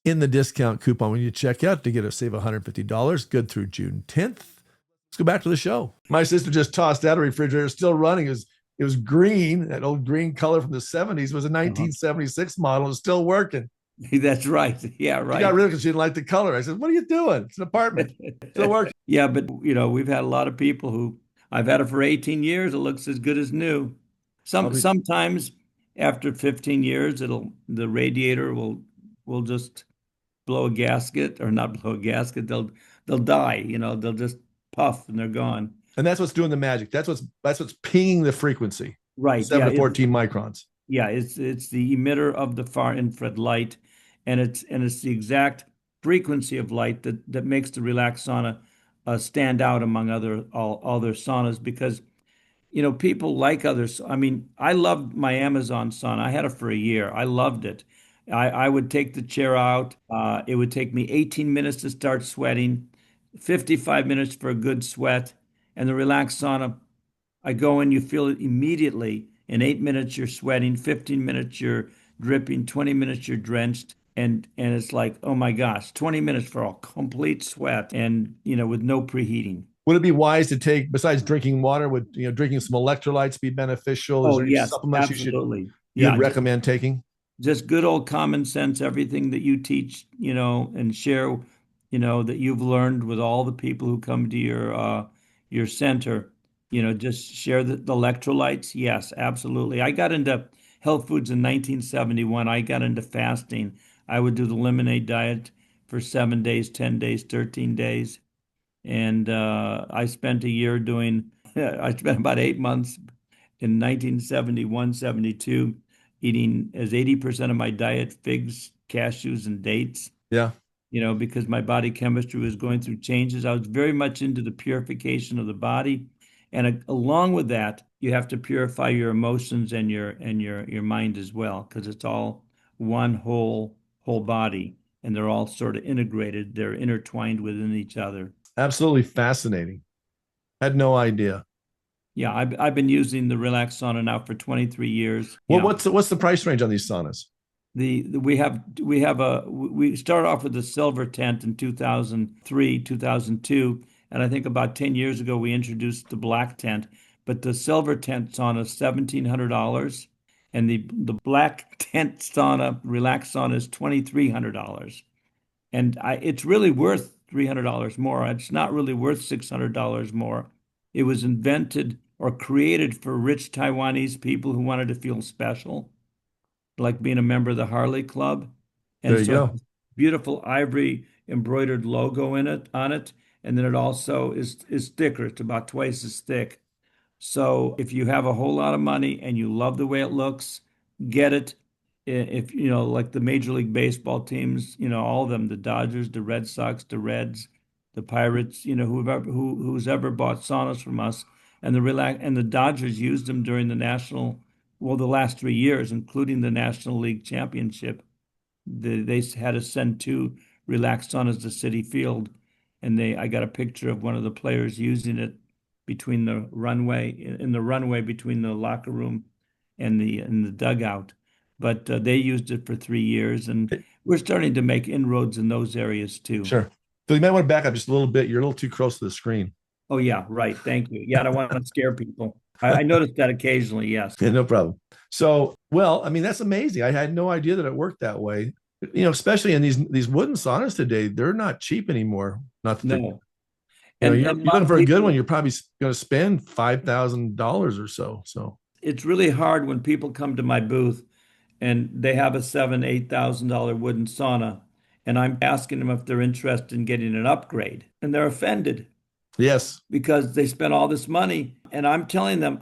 in the discount coupon when you check out to save $150. Good through June 10th. Let's go back to the show. My sister just tossed out a refrigerator, still running. It was green, that old green color from the 70s. It was a 1976 model. It's still working. That's right. Yeah, right. She got rid of it because she didn't like the color. I said, what are you doing? It's an apartment. Still working. Yeah, but we've had a lot of people who, I've had it for 18 years. It looks as good as new. Sometimes after 15 years, the radiator will just blow a gasket, or not blow a gasket, they'll die, they'll just puff and they're gone. And that's what's doing the magic. That's what's pinging the frequency. Right. 7 to 14 microns. Yeah, it's the emitter of the far infrared light, and it's the exact frequency of light that makes the Relax Sauna stand out among all other saunas, because people like others. I mean, I loved my Amazon sauna. I had it for a year. I loved it. I would take the chair out. It would take me 18 minutes to start sweating, 55 minutes for a good sweat, and the Relax Sauna, I go in, you feel it immediately. In 8 minutes, you're sweating. 15 minutes, you're dripping. 20 minutes, you're drenched. And it's like, oh my gosh, 20 minutes for a complete sweat, and with no preheating. Would it be wise to take, besides drinking water, would drinking some electrolytes be beneficial? Is Oh there any yes, supplements absolutely. you'd Yeah, recommend taking? just good old common sense, everything that you teach, and share, that you've learned with all the people who come to your center, just share the electrolytes. Yes, absolutely. I got into health foods in 1971. I got into fasting. I would do the lemonade diet for 7 days, 10 days, 13 days. And I spent a year doing, I spent about 8 months in 1971, 72, eating as 80% of my diet figs, cashews, and dates, Yeah. because my body chemistry was going through changes. I was very much into the purification of the body. And along with that, you have to purify your emotions and your mind as well, because it's all one whole body, and they're all sort of integrated. They're intertwined within each other. Absolutely fascinating. Had no idea. Yeah, I've been using the Relax Sauna now for 23 years. Well, what's the price range on these saunas? We started off with the silver tent in 2003, 2002, and I think about 10 years ago we introduced the black tent. But the silver tent sauna is $1,700, and the black tent sauna, Relax Sauna, is $2,300. And it's really worth $300 more. It's not really worth $600 more. It was invented or created for rich Taiwanese people who wanted to feel special, like being a member of the Harley Club. And There you so go. it has beautiful ivory embroidered logo on it. And then it also is thicker. It's about twice as thick. So if you have a whole lot of money and you love the way it looks, get it. If like the Major League Baseball teams, all of them, the Dodgers, the Red Sox, the Reds, the Pirates, who's ever bought saunas from us, and the Dodgers used them during the last 3 years, including the National League Championship. They had to send 2 Relax Saunas to Citi Field, and I got a picture of one of the players using it in the runway between the locker room and the dugout. But they used it for 3 years, and we're starting to make inroads in those areas too. Sure. So you might want to back up just a little bit. You're a little too close to the screen. Oh yeah, right. Thank you. Yeah, I don't want to scare people. I noticed that occasionally. Yes. Yeah, no problem. So, well, I mean, that's amazing. I had no idea that it worked that way. Especially in these wooden saunas today, they're not cheap anymore. Not that No. you're And a lot looking of for a good people- one, you're probably going to spend $5,000 or so. So It's really hard when people come to my booth and they have a $7,000-8,000 wooden sauna, and I'm asking them if they're interested in getting an upgrade, and they're offended yes, because they spent all this money. And I'm telling them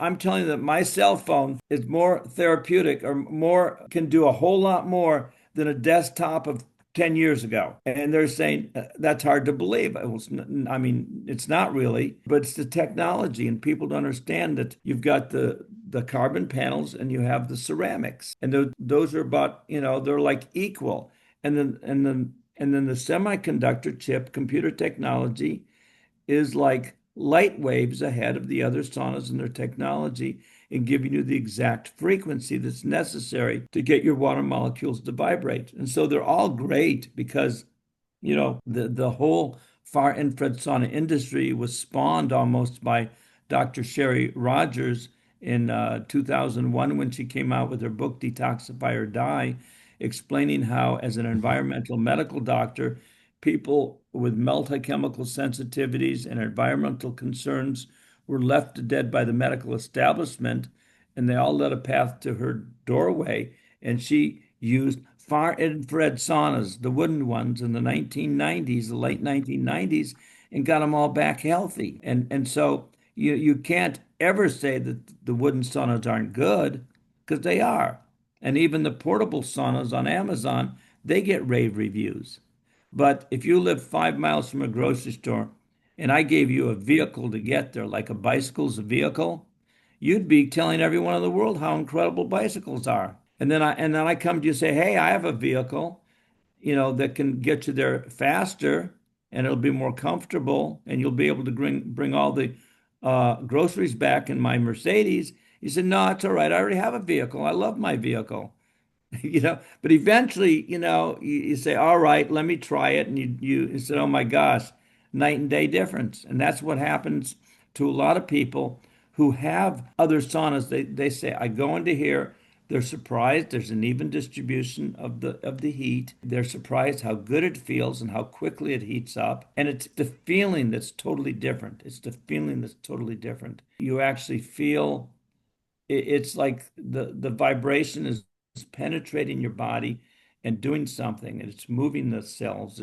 my cell phone is more therapeutic, or can do a whole lot more than a desktop of 10 years ago. And they're saying that's hard to believe. I mean, it's not really, but it's the technology, and people don't understand that you've got the carbon panels and you have the ceramics, and those are about, they're like equal. And then the semiconductor chip computer technology is like light waves ahead of the other saunas and their technology, in giving you the exact frequency that's necessary to get your water molecules to vibrate. And so they're all great because, the whole far infrared sauna industry was spawned almost by Dr. Sherry Rogers in 2001, when she came out with her book, Detoxify or Die, explaining how, as an environmental medical doctor, people with multi-chemical sensitivities and environmental concerns were left to dead by the medical establishment, and they all led a path to her doorway. And she used far infrared saunas, the wooden ones in the 1990s, the late 1990s, and got them all back healthy. And so you can't ever say that the wooden saunas aren't good, because they are. And even the portable saunas on Amazon, they get rave reviews. But if you live 5 miles from a grocery store and I gave you a vehicle to get there, like a bicycle's a vehicle, you'd be telling everyone in the world how incredible bicycles are. And then I come to you and say, hey, I have a vehicle, that can get you there faster, and it'll be more comfortable, and you'll be able to bring all the groceries back in my Mercedes. You said, no, it's all right. I already have a vehicle. I love my vehicle. But eventually, you say, all right, let me try it. And you said, oh my gosh, night and day difference. And that's what happens to a lot of people who have other saunas. They say, I go into here. They're surprised. There's an even distribution of the heat. They're surprised how good it feels and how quickly it heats up. And it's the feeling that's totally different. It's the feeling that's totally different. You actually feel it's like the vibration is penetrating your body and doing something, and it's moving the cells.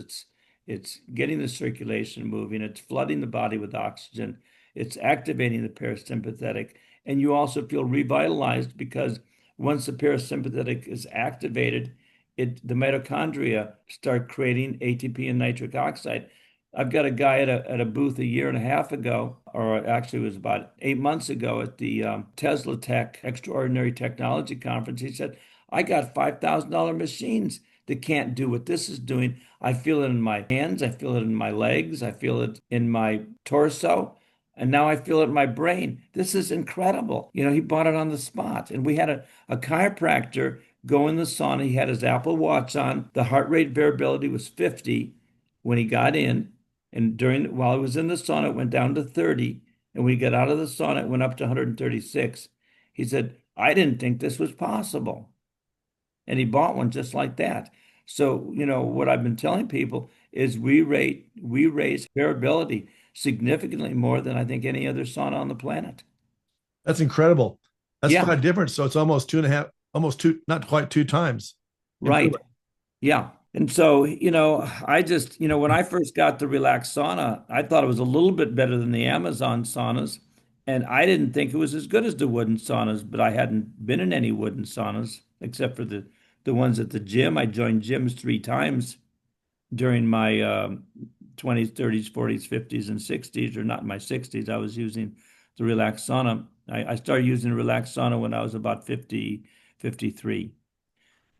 It's getting the circulation moving. It's flooding the body with oxygen. It's activating the parasympathetic, and you also feel revitalized because once the parasympathetic is activated, the mitochondria start creating ATP and nitric oxide. I've got a guy at a booth a year and a half ago, or actually it was about 8 months ago at the Tesla Tech Extraordinary Technology Conference. He said, I got $5,000 machines that can't do what this is doing. I feel it in my hands. I feel it in my legs. I feel it in my torso. And now I feel it in my brain. This is incredible. He bought it on the spot. And we had a chiropractor go in the sauna. He had his Apple Watch on. The heart rate variability was 50 when he got in. And while he was in the sauna, it went down to 30. And when he got out of the sauna, it went up to 136. He said, I didn't think this was possible. And he bought one just like that. So, what I've been telling people is we raise variability significantly more than I think any other sauna on the planet. That's incredible. That's Yeah. quite different. So it's almost two and a half, almost two, not quite two times. Right. Yeah. And so, I just, when I first got the Relax Sauna, I thought it was a little bit better than the Amazon saunas. And I didn't think it was as good as the wooden saunas, but I hadn't been in any wooden saunas except for the ones at the gym. I joined gyms 3 times during my 20s, 30s, 40s, 50s, and 60s, or not in my 60s. I was using the Relax Sauna. I started using the Relax Sauna when I was about 50, 53.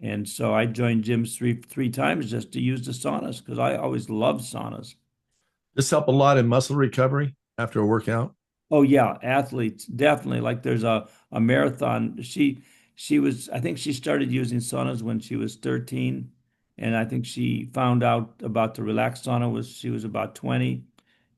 And so I joined gyms three times just to use the saunas because I always loved saunas. This help a lot in muscle recovery after a workout. Oh yeah, athletes definitely. Like there's a marathon. I think she started using saunas when she was 13, and I think she found out about the Relax Sauna she was about 20,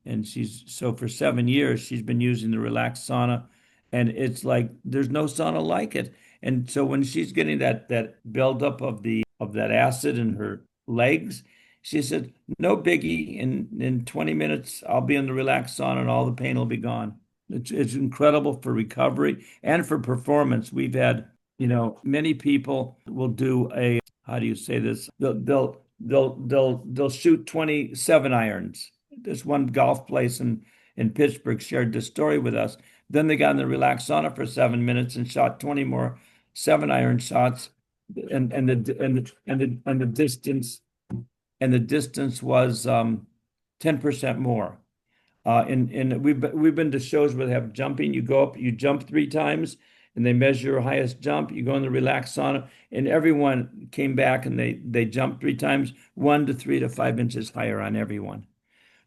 and so for 7 years she's been using the Relax Sauna, and it's like there's no sauna like it. And so when she's getting that buildup of that acid in her legs, she said, no biggie. In 20 minutes, I'll be in the Relax Sauna and all the pain will be gone. It's incredible for recovery and for performance. We've had, many people will do how do you say this? They'll shoot 27 irons. This one golf place in Pittsburgh shared this story with us. Then they got in the Relax Sauna for 7 minutes and shot 20 more 7-iron shots, and the distance was 10% more. And we've been to shows where they have jumping. You go up, you jump 3 times, and they measure your highest jump. You go in the Relax Sauna, and everyone came back and they jumped 3 times, 1 to 3 to 5 inches higher on everyone.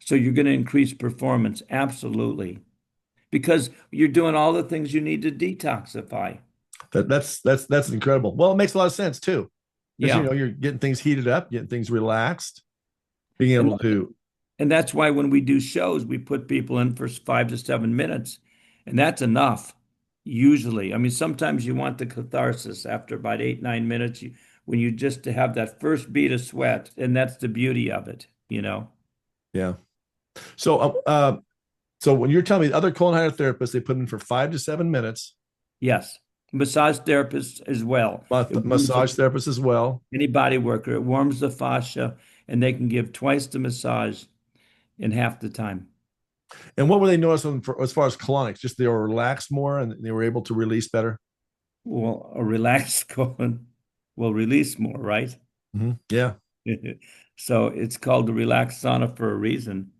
So you're going to increase performance, absolutely, because you're doing all the things you need to detoxify. That's incredible. Well, it makes a lot of sense too. Yeah. You're getting things heated up, getting things relaxed, being able to. And that's why when we do shows, we put people in for 5 to 7 minutes, and that's enough. Usually, I mean, sometimes you want the catharsis after about 8, 9 minutes, when you just to have that first bead of sweat, and that's the beauty of it, Yeah. So when you're telling me other colon hydrotherapists, they put in for 5 to 7 minutes. Yes. Massage therapists as well. It warms Massage therapist as well. any body worker. It warms the fascia, and they can give twice the massage in half the time. And what were they noticing as far as colonics? Just they were relaxed more and they were able to release better? Well, a relaxed colon will release more, right? Yeah. So it's called the Relax Sauna for a reason.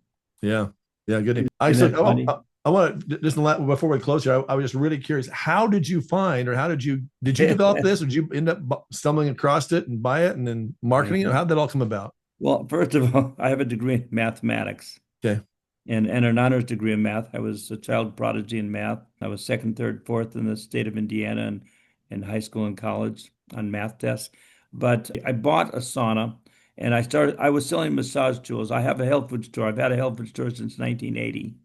Yeah. Yeah. Good. Isn't that funny? I want to just before we close here, I was just really curious. How did you find, or did you develop this, or did you end up stumbling across it and buy it and then marketing it? Or how did that all come about? Well, first of all, I have a degree in mathematics. Okay. And an honors degree in math. I was a child prodigy in math. I was second, third, fourth in the state of Indiana and in high school and college on math tests. But I bought a sauna and I was selling massage tools. I have a health food store. I've had a health food store since 1980.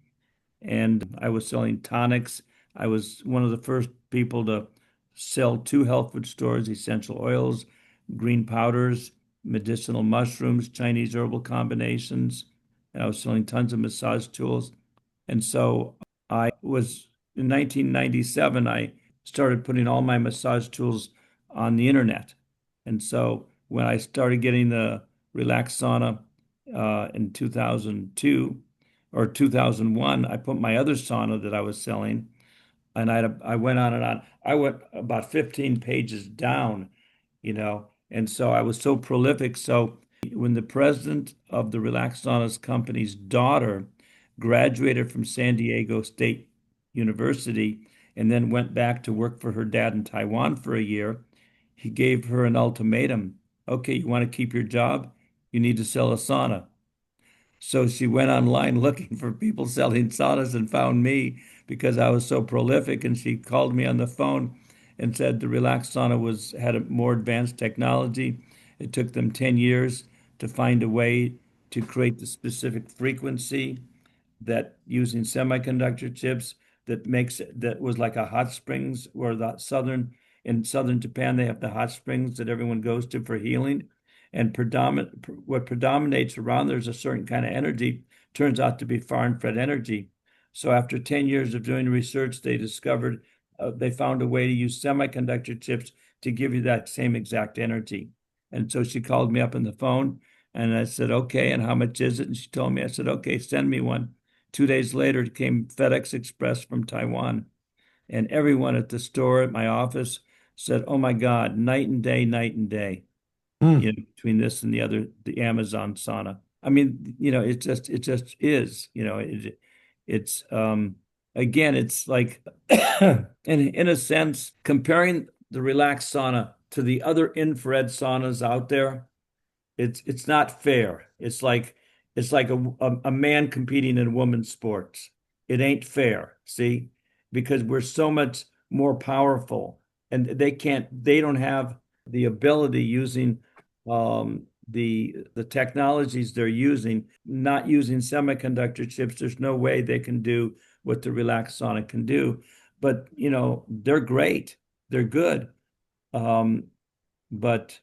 And I was selling tonics. I was one of the first people to sell two health food stores, essential oils, green powders, medicinal mushrooms, Chinese herbal combinations. And I was selling tons of massage tools. And so in 1997, I started putting all my massage tools on the internet. And so when I started getting the Relax Sauna in 2002 or 2001, I put my other sauna that I was selling, and I went on and on. I went about 15 pages down, and so I was so prolific. So when the president of the Relax Saunas company's daughter graduated from San Diego State University and then went back to work for her dad in Taiwan for a year, he gave her an ultimatum. Okay, you want to keep your job? You need to sell a sauna. So she went online looking for people selling saunas and found me because I was so prolific. And she called me on the phone and said the Relax Sauna had a more advanced technology. It took them 10 years to find a way to create the specific frequency that using semiconductor chips that was like a hot springs, where in southern Japan they have the hot springs that everyone goes to for healing. And what predominates around there's a certain kind of energy, turns out to be far infrared energy. So after 10 years of doing research, they found a way to use semiconductor chips to give you that same exact energy. And so she called me up on the phone and I said, okay, and how much is it? And she told me. I said, okay, send me one. 2 days later, it came FedEx Express from Taiwan. And everyone at the store, at my office, said, oh my God, night and day, night and day. Between this and the Amazon sauna. I mean, it just is, it's again, it's like, in a sense, comparing the Relax Sauna to the other infrared saunas out there, it's not fair. It's like a man competing in women's sports. It ain't fair, see, because we're so much more powerful, and they don't have the ability using the technologies they're using, not using semiconductor chips. There's no way they can do what the Relax Sauna can do. But they're great, they're good, but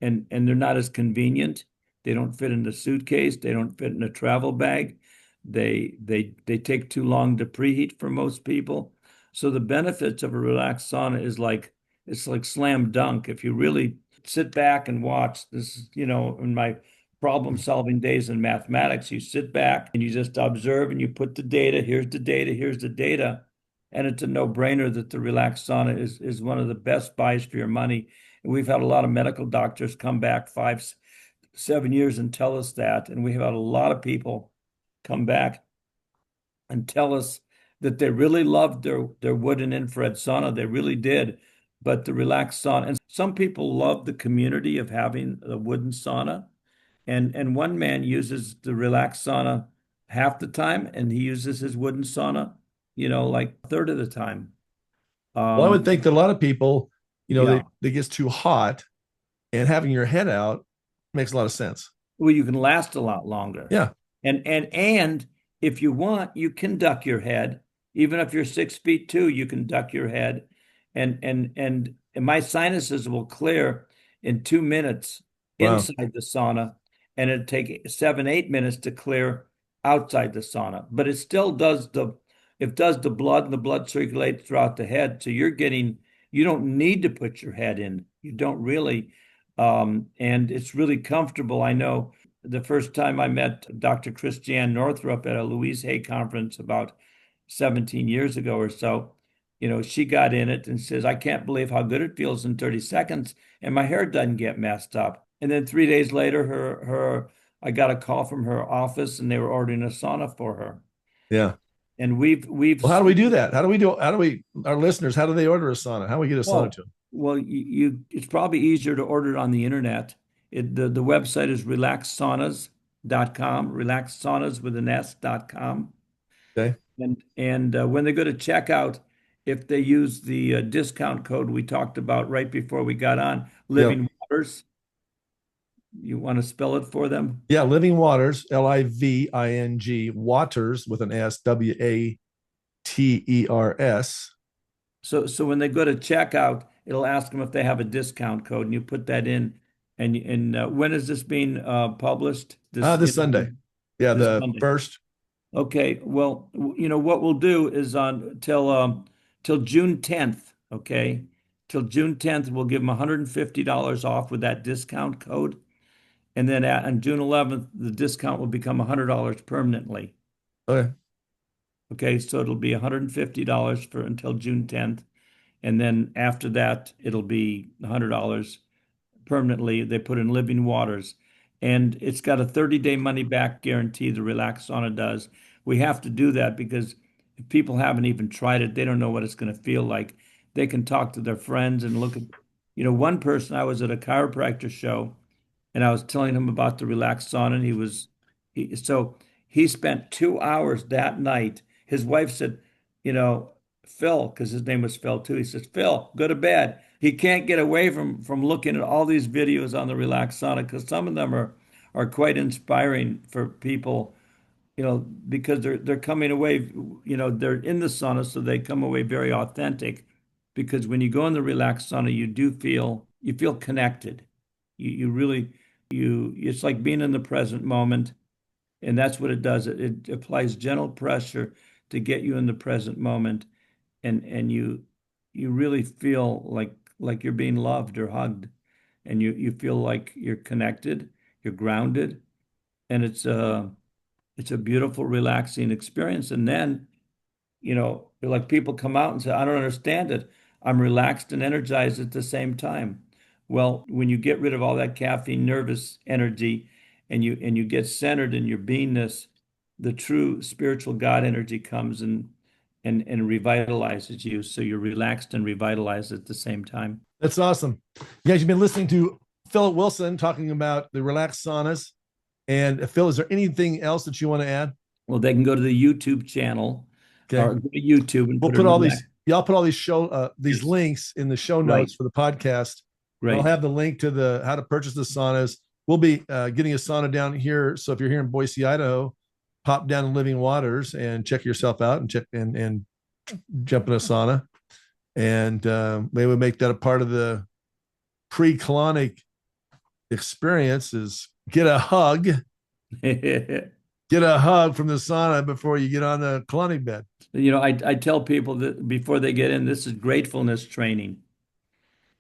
and they're not as convenient. They don't fit in the suitcase. They don't fit in a travel bag. They take too long to preheat for most people. So the benefits of a Relax Sauna it's like slam dunk if you really sit back and watch. This is, in my problem solving days in mathematics, you sit back and you just observe and you put the data, here's the data, here's the data. And it's a no-brainer that the Relax Sauna is one of the best buys for your money. And we've had a lot of medical doctors come back 5-7 years and tell us that. And we have had a lot of people come back and tell us that they really loved their wood and infrared sauna. They really did. But the Relax Sauna, and some people love the community of having a wooden sauna. And one man uses the Relax Sauna half the time, and he uses his wooden sauna, like a third of the time. Well, I would think that a lot of people, Yeah. they gets too hot, and having your head out makes a lot of sense. Well, you can last a lot longer. Yeah. And if you want, you can duck your head. Even if you're 6'2", you can duck your head. And my sinuses will clear in 2 minutes inside the sauna, and it'd take 7-8 minutes to clear outside the sauna. But it still does the blood, and the blood circulates throughout the head. So you're getting you don't need to put your head in. You don't really. And it's really comfortable. I know the first time I met Dr. Christiane Northrup at a Louise Hay conference about 17 years ago or so, she got in it and says, I can't believe how good it feels in 30 seconds, and my hair doesn't get messed up. And then 3 days later, I got a call from her office and they were ordering a sauna for her. Yeah. And we've Well, how do we do that? Our listeners, how do they order a sauna? How do we get a sauna to them? Well, it's probably easier to order it on the internet. The website is relaxsaunas.com, relaxsaunas with an S.com. Okay. And when they go to checkout, if they use the discount code we talked about right before we got on, Living Waters, you want to spell it for them? Yeah, Living Waters, Living, Waters with an S, Waters. So when they go to checkout, it'll ask them if they have a discount code, and you put that in. And when is this being published? This Sunday. Yeah, this the Monday. first. Okay. Well, what we'll do is till June 10th. Okay, till June 10th, we'll give them $150 off with that discount code, and then on June 11th, the discount will become $100 permanently. Okay. Okay, so it'll be $150 for until June 10th. And then after that, it'll be $100 permanently. They put in Living Waters. And it's got a 30-day money back guarantee, the Relax Sauna does. We have to do that because if people haven't even tried it, they don't know what it's going to feel like. They can talk to their friends and look at, one person, I was at a chiropractor show and I was telling him about the Relax Sauna, and so he spent 2 hours that night. His wife said, Phil, because his name was Phil too. He says, Phil, go to bed. He can't get away from looking at all these videos on the Relax Sauna because some of them are quite inspiring for people, because they're coming away, they're in the sauna, so they come away very authentic. Because when you go in the Relax Sauna, you feel connected. You really it's like being in the present moment, and that's what it does. It applies gentle pressure to get you in the present moment, and you really feel like you're being loved or hugged, and you feel like you're connected, you're grounded, and it's a beautiful, relaxing experience. And then, like people come out and say, I don't understand it. I'm relaxed and energized at the same time. Well, when you get rid of all that caffeine, nervous energy, and you get centered in your beingness, the true spiritual God energy comes and revitalizes you. So you're relaxed and revitalized at the same time. That's awesome. You guys, you've been listening to Philip Wilson talking about the Relax Saunas. And Phil, is there anything else that you want to add? Well, they can go to the YouTube channel, Okay. or go to YouTube and We'll put put all Relax. these. Y'all put all these links in the show notes for the podcast. Right. I'll have the link to how to purchase the saunas. We'll be getting a sauna down here. So if you're here in Boise, Idaho, pop down to Living Waters and check yourself out and check and jump in a sauna. And maybe we make that a part of the pre-colonic experience is get a hug. Get a hug from the sauna before you get on the colonic bed. I tell people that before they get in, this is gratefulness training.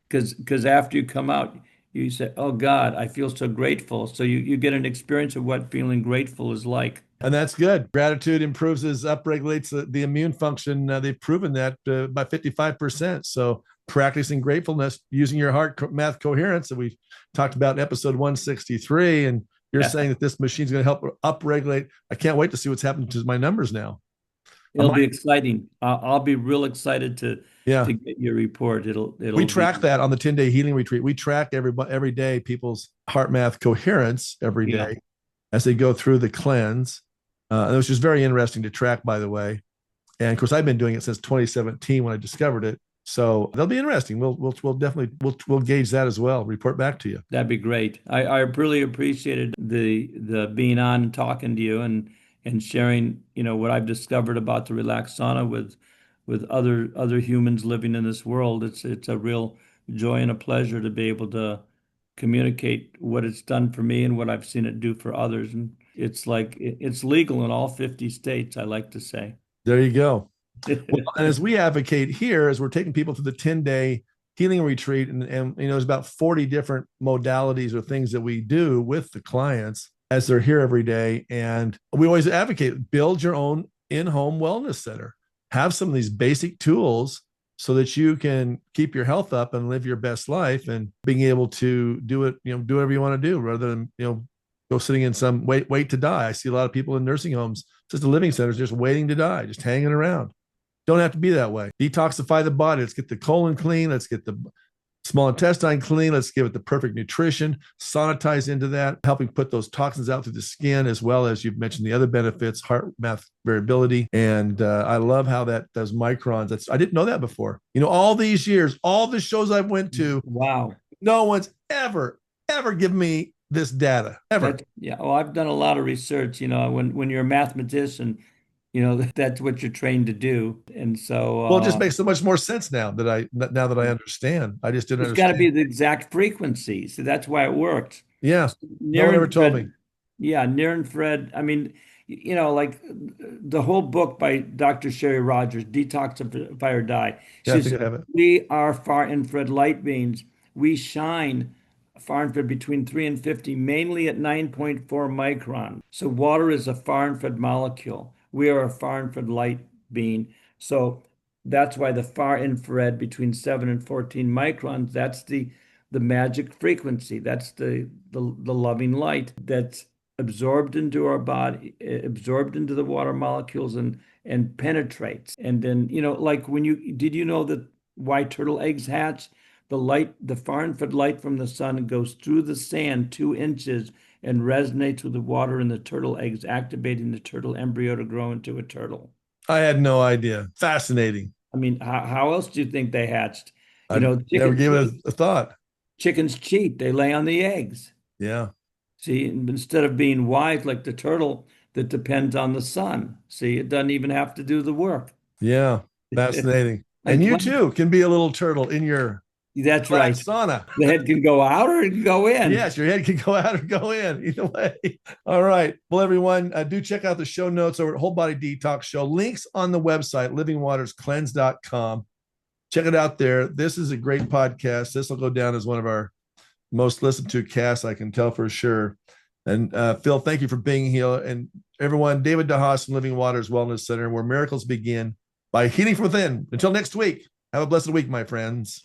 Because after you come out, you say, oh God, I feel so grateful. So you get an experience of what feeling grateful is like. And that's good. Gratitude upregulates the immune function. They've proven that by 55%. So practicing gratefulness, using your heart math coherence that we talked about in episode 163. And you're saying that this machine's going to help upregulate. I can't wait to see what's happening to my numbers now. It'll be exciting. I'll be real excited to get your report. We track that on the 10-day healing retreat. We track every day people's heart math coherence every day as they go through the cleanse. It was just very interesting to track, by the way. And of course, I've been doing it since 2017 when I discovered it. So that'll be interesting. We'll definitely gauge that as well. Report back to you. That'd be great. I really appreciated the being on and talking to you and sharing, what I've discovered about the Relax Sauna with other humans living in this world. It's a real joy and a pleasure to be able to communicate what it's done for me and what I've seen it do for others. And it's like it's legal in all 50 states, I like to say. There you go. Well, and as we advocate here, as we're taking people through the 10-day healing retreat, and there's about 40 different modalities or things that we do with the clients as they're here every day. And we always advocate, build your own in-home wellness center. Have some of these basic tools so that you can keep your health up and live your best life, and being able to do it, do whatever you want to do, rather than, go sitting in some wait to die. I see a lot of people in nursing homes, assisted living centers, just waiting to die, just hanging around. Don't have to be that way. Detoxify the body. Let's get the colon clean. Let's get the small intestine clean. Let's give it the perfect nutrition. Sauna ties into that, helping put those toxins out through the skin, as well as you've mentioned the other benefits, heart math variability. And I love how those microns, I didn't know that before. All these years, all the shows I've went to, Wow. no one's ever given me this data, ever. Yeah. Well, I've done a lot of research, when you're a mathematician, that's what you're trained to do. And so, Well, it just makes so much more sense now that I understand. I just didn't it's got to understand. be the exact frequency. So that's why it worked. Yeah. No Near one ever told me. infrared, yeah, near infrared. I mean, like the whole book by Dr. Sherry Rogers, Detoxify or Die. Yeah, I She think I said, have it. we are far infrared light beings. We shine far infrared between 3 and 50, mainly at 9.4 micron. So water is a far infrared molecule. We are a far infrared light being. So that's why the far infrared between 7 and 14 microns, that's the magic frequency. That's the loving light that's absorbed into our body, absorbed into the water molecules, and penetrates. And then, like did you know that why turtle eggs hatch? The far infrared light from the sun goes through the sand 2 inches and resonates with the water in the turtle eggs, activating the turtle embryo to grow into a turtle. I had no idea. Fascinating. I mean, how else do you think they hatched? I never gave it a thought. Chickens cheat. They lay on the eggs. Yeah. See, instead of being wise like the turtle that depends on the sun. See, it doesn't even have to do the work. Yeah. Fascinating. And you too can be a little turtle in your That's right. sauna. The head can go out or it can go in. Yes, your head can go out or go in. Either way. All right. Well, everyone, do check out the show notes over at Whole Body Detox Show. Links on the website, livingwaterscleanse.com. Check it out there. This is a great podcast. This will go down as one of our most listened to casts, I can tell for sure. And Phil, thank you for being here. And everyone, David DeHaas from Living Waters Wellness Center, where miracles begin by healing from within. Until next week, have a blessed week, my friends.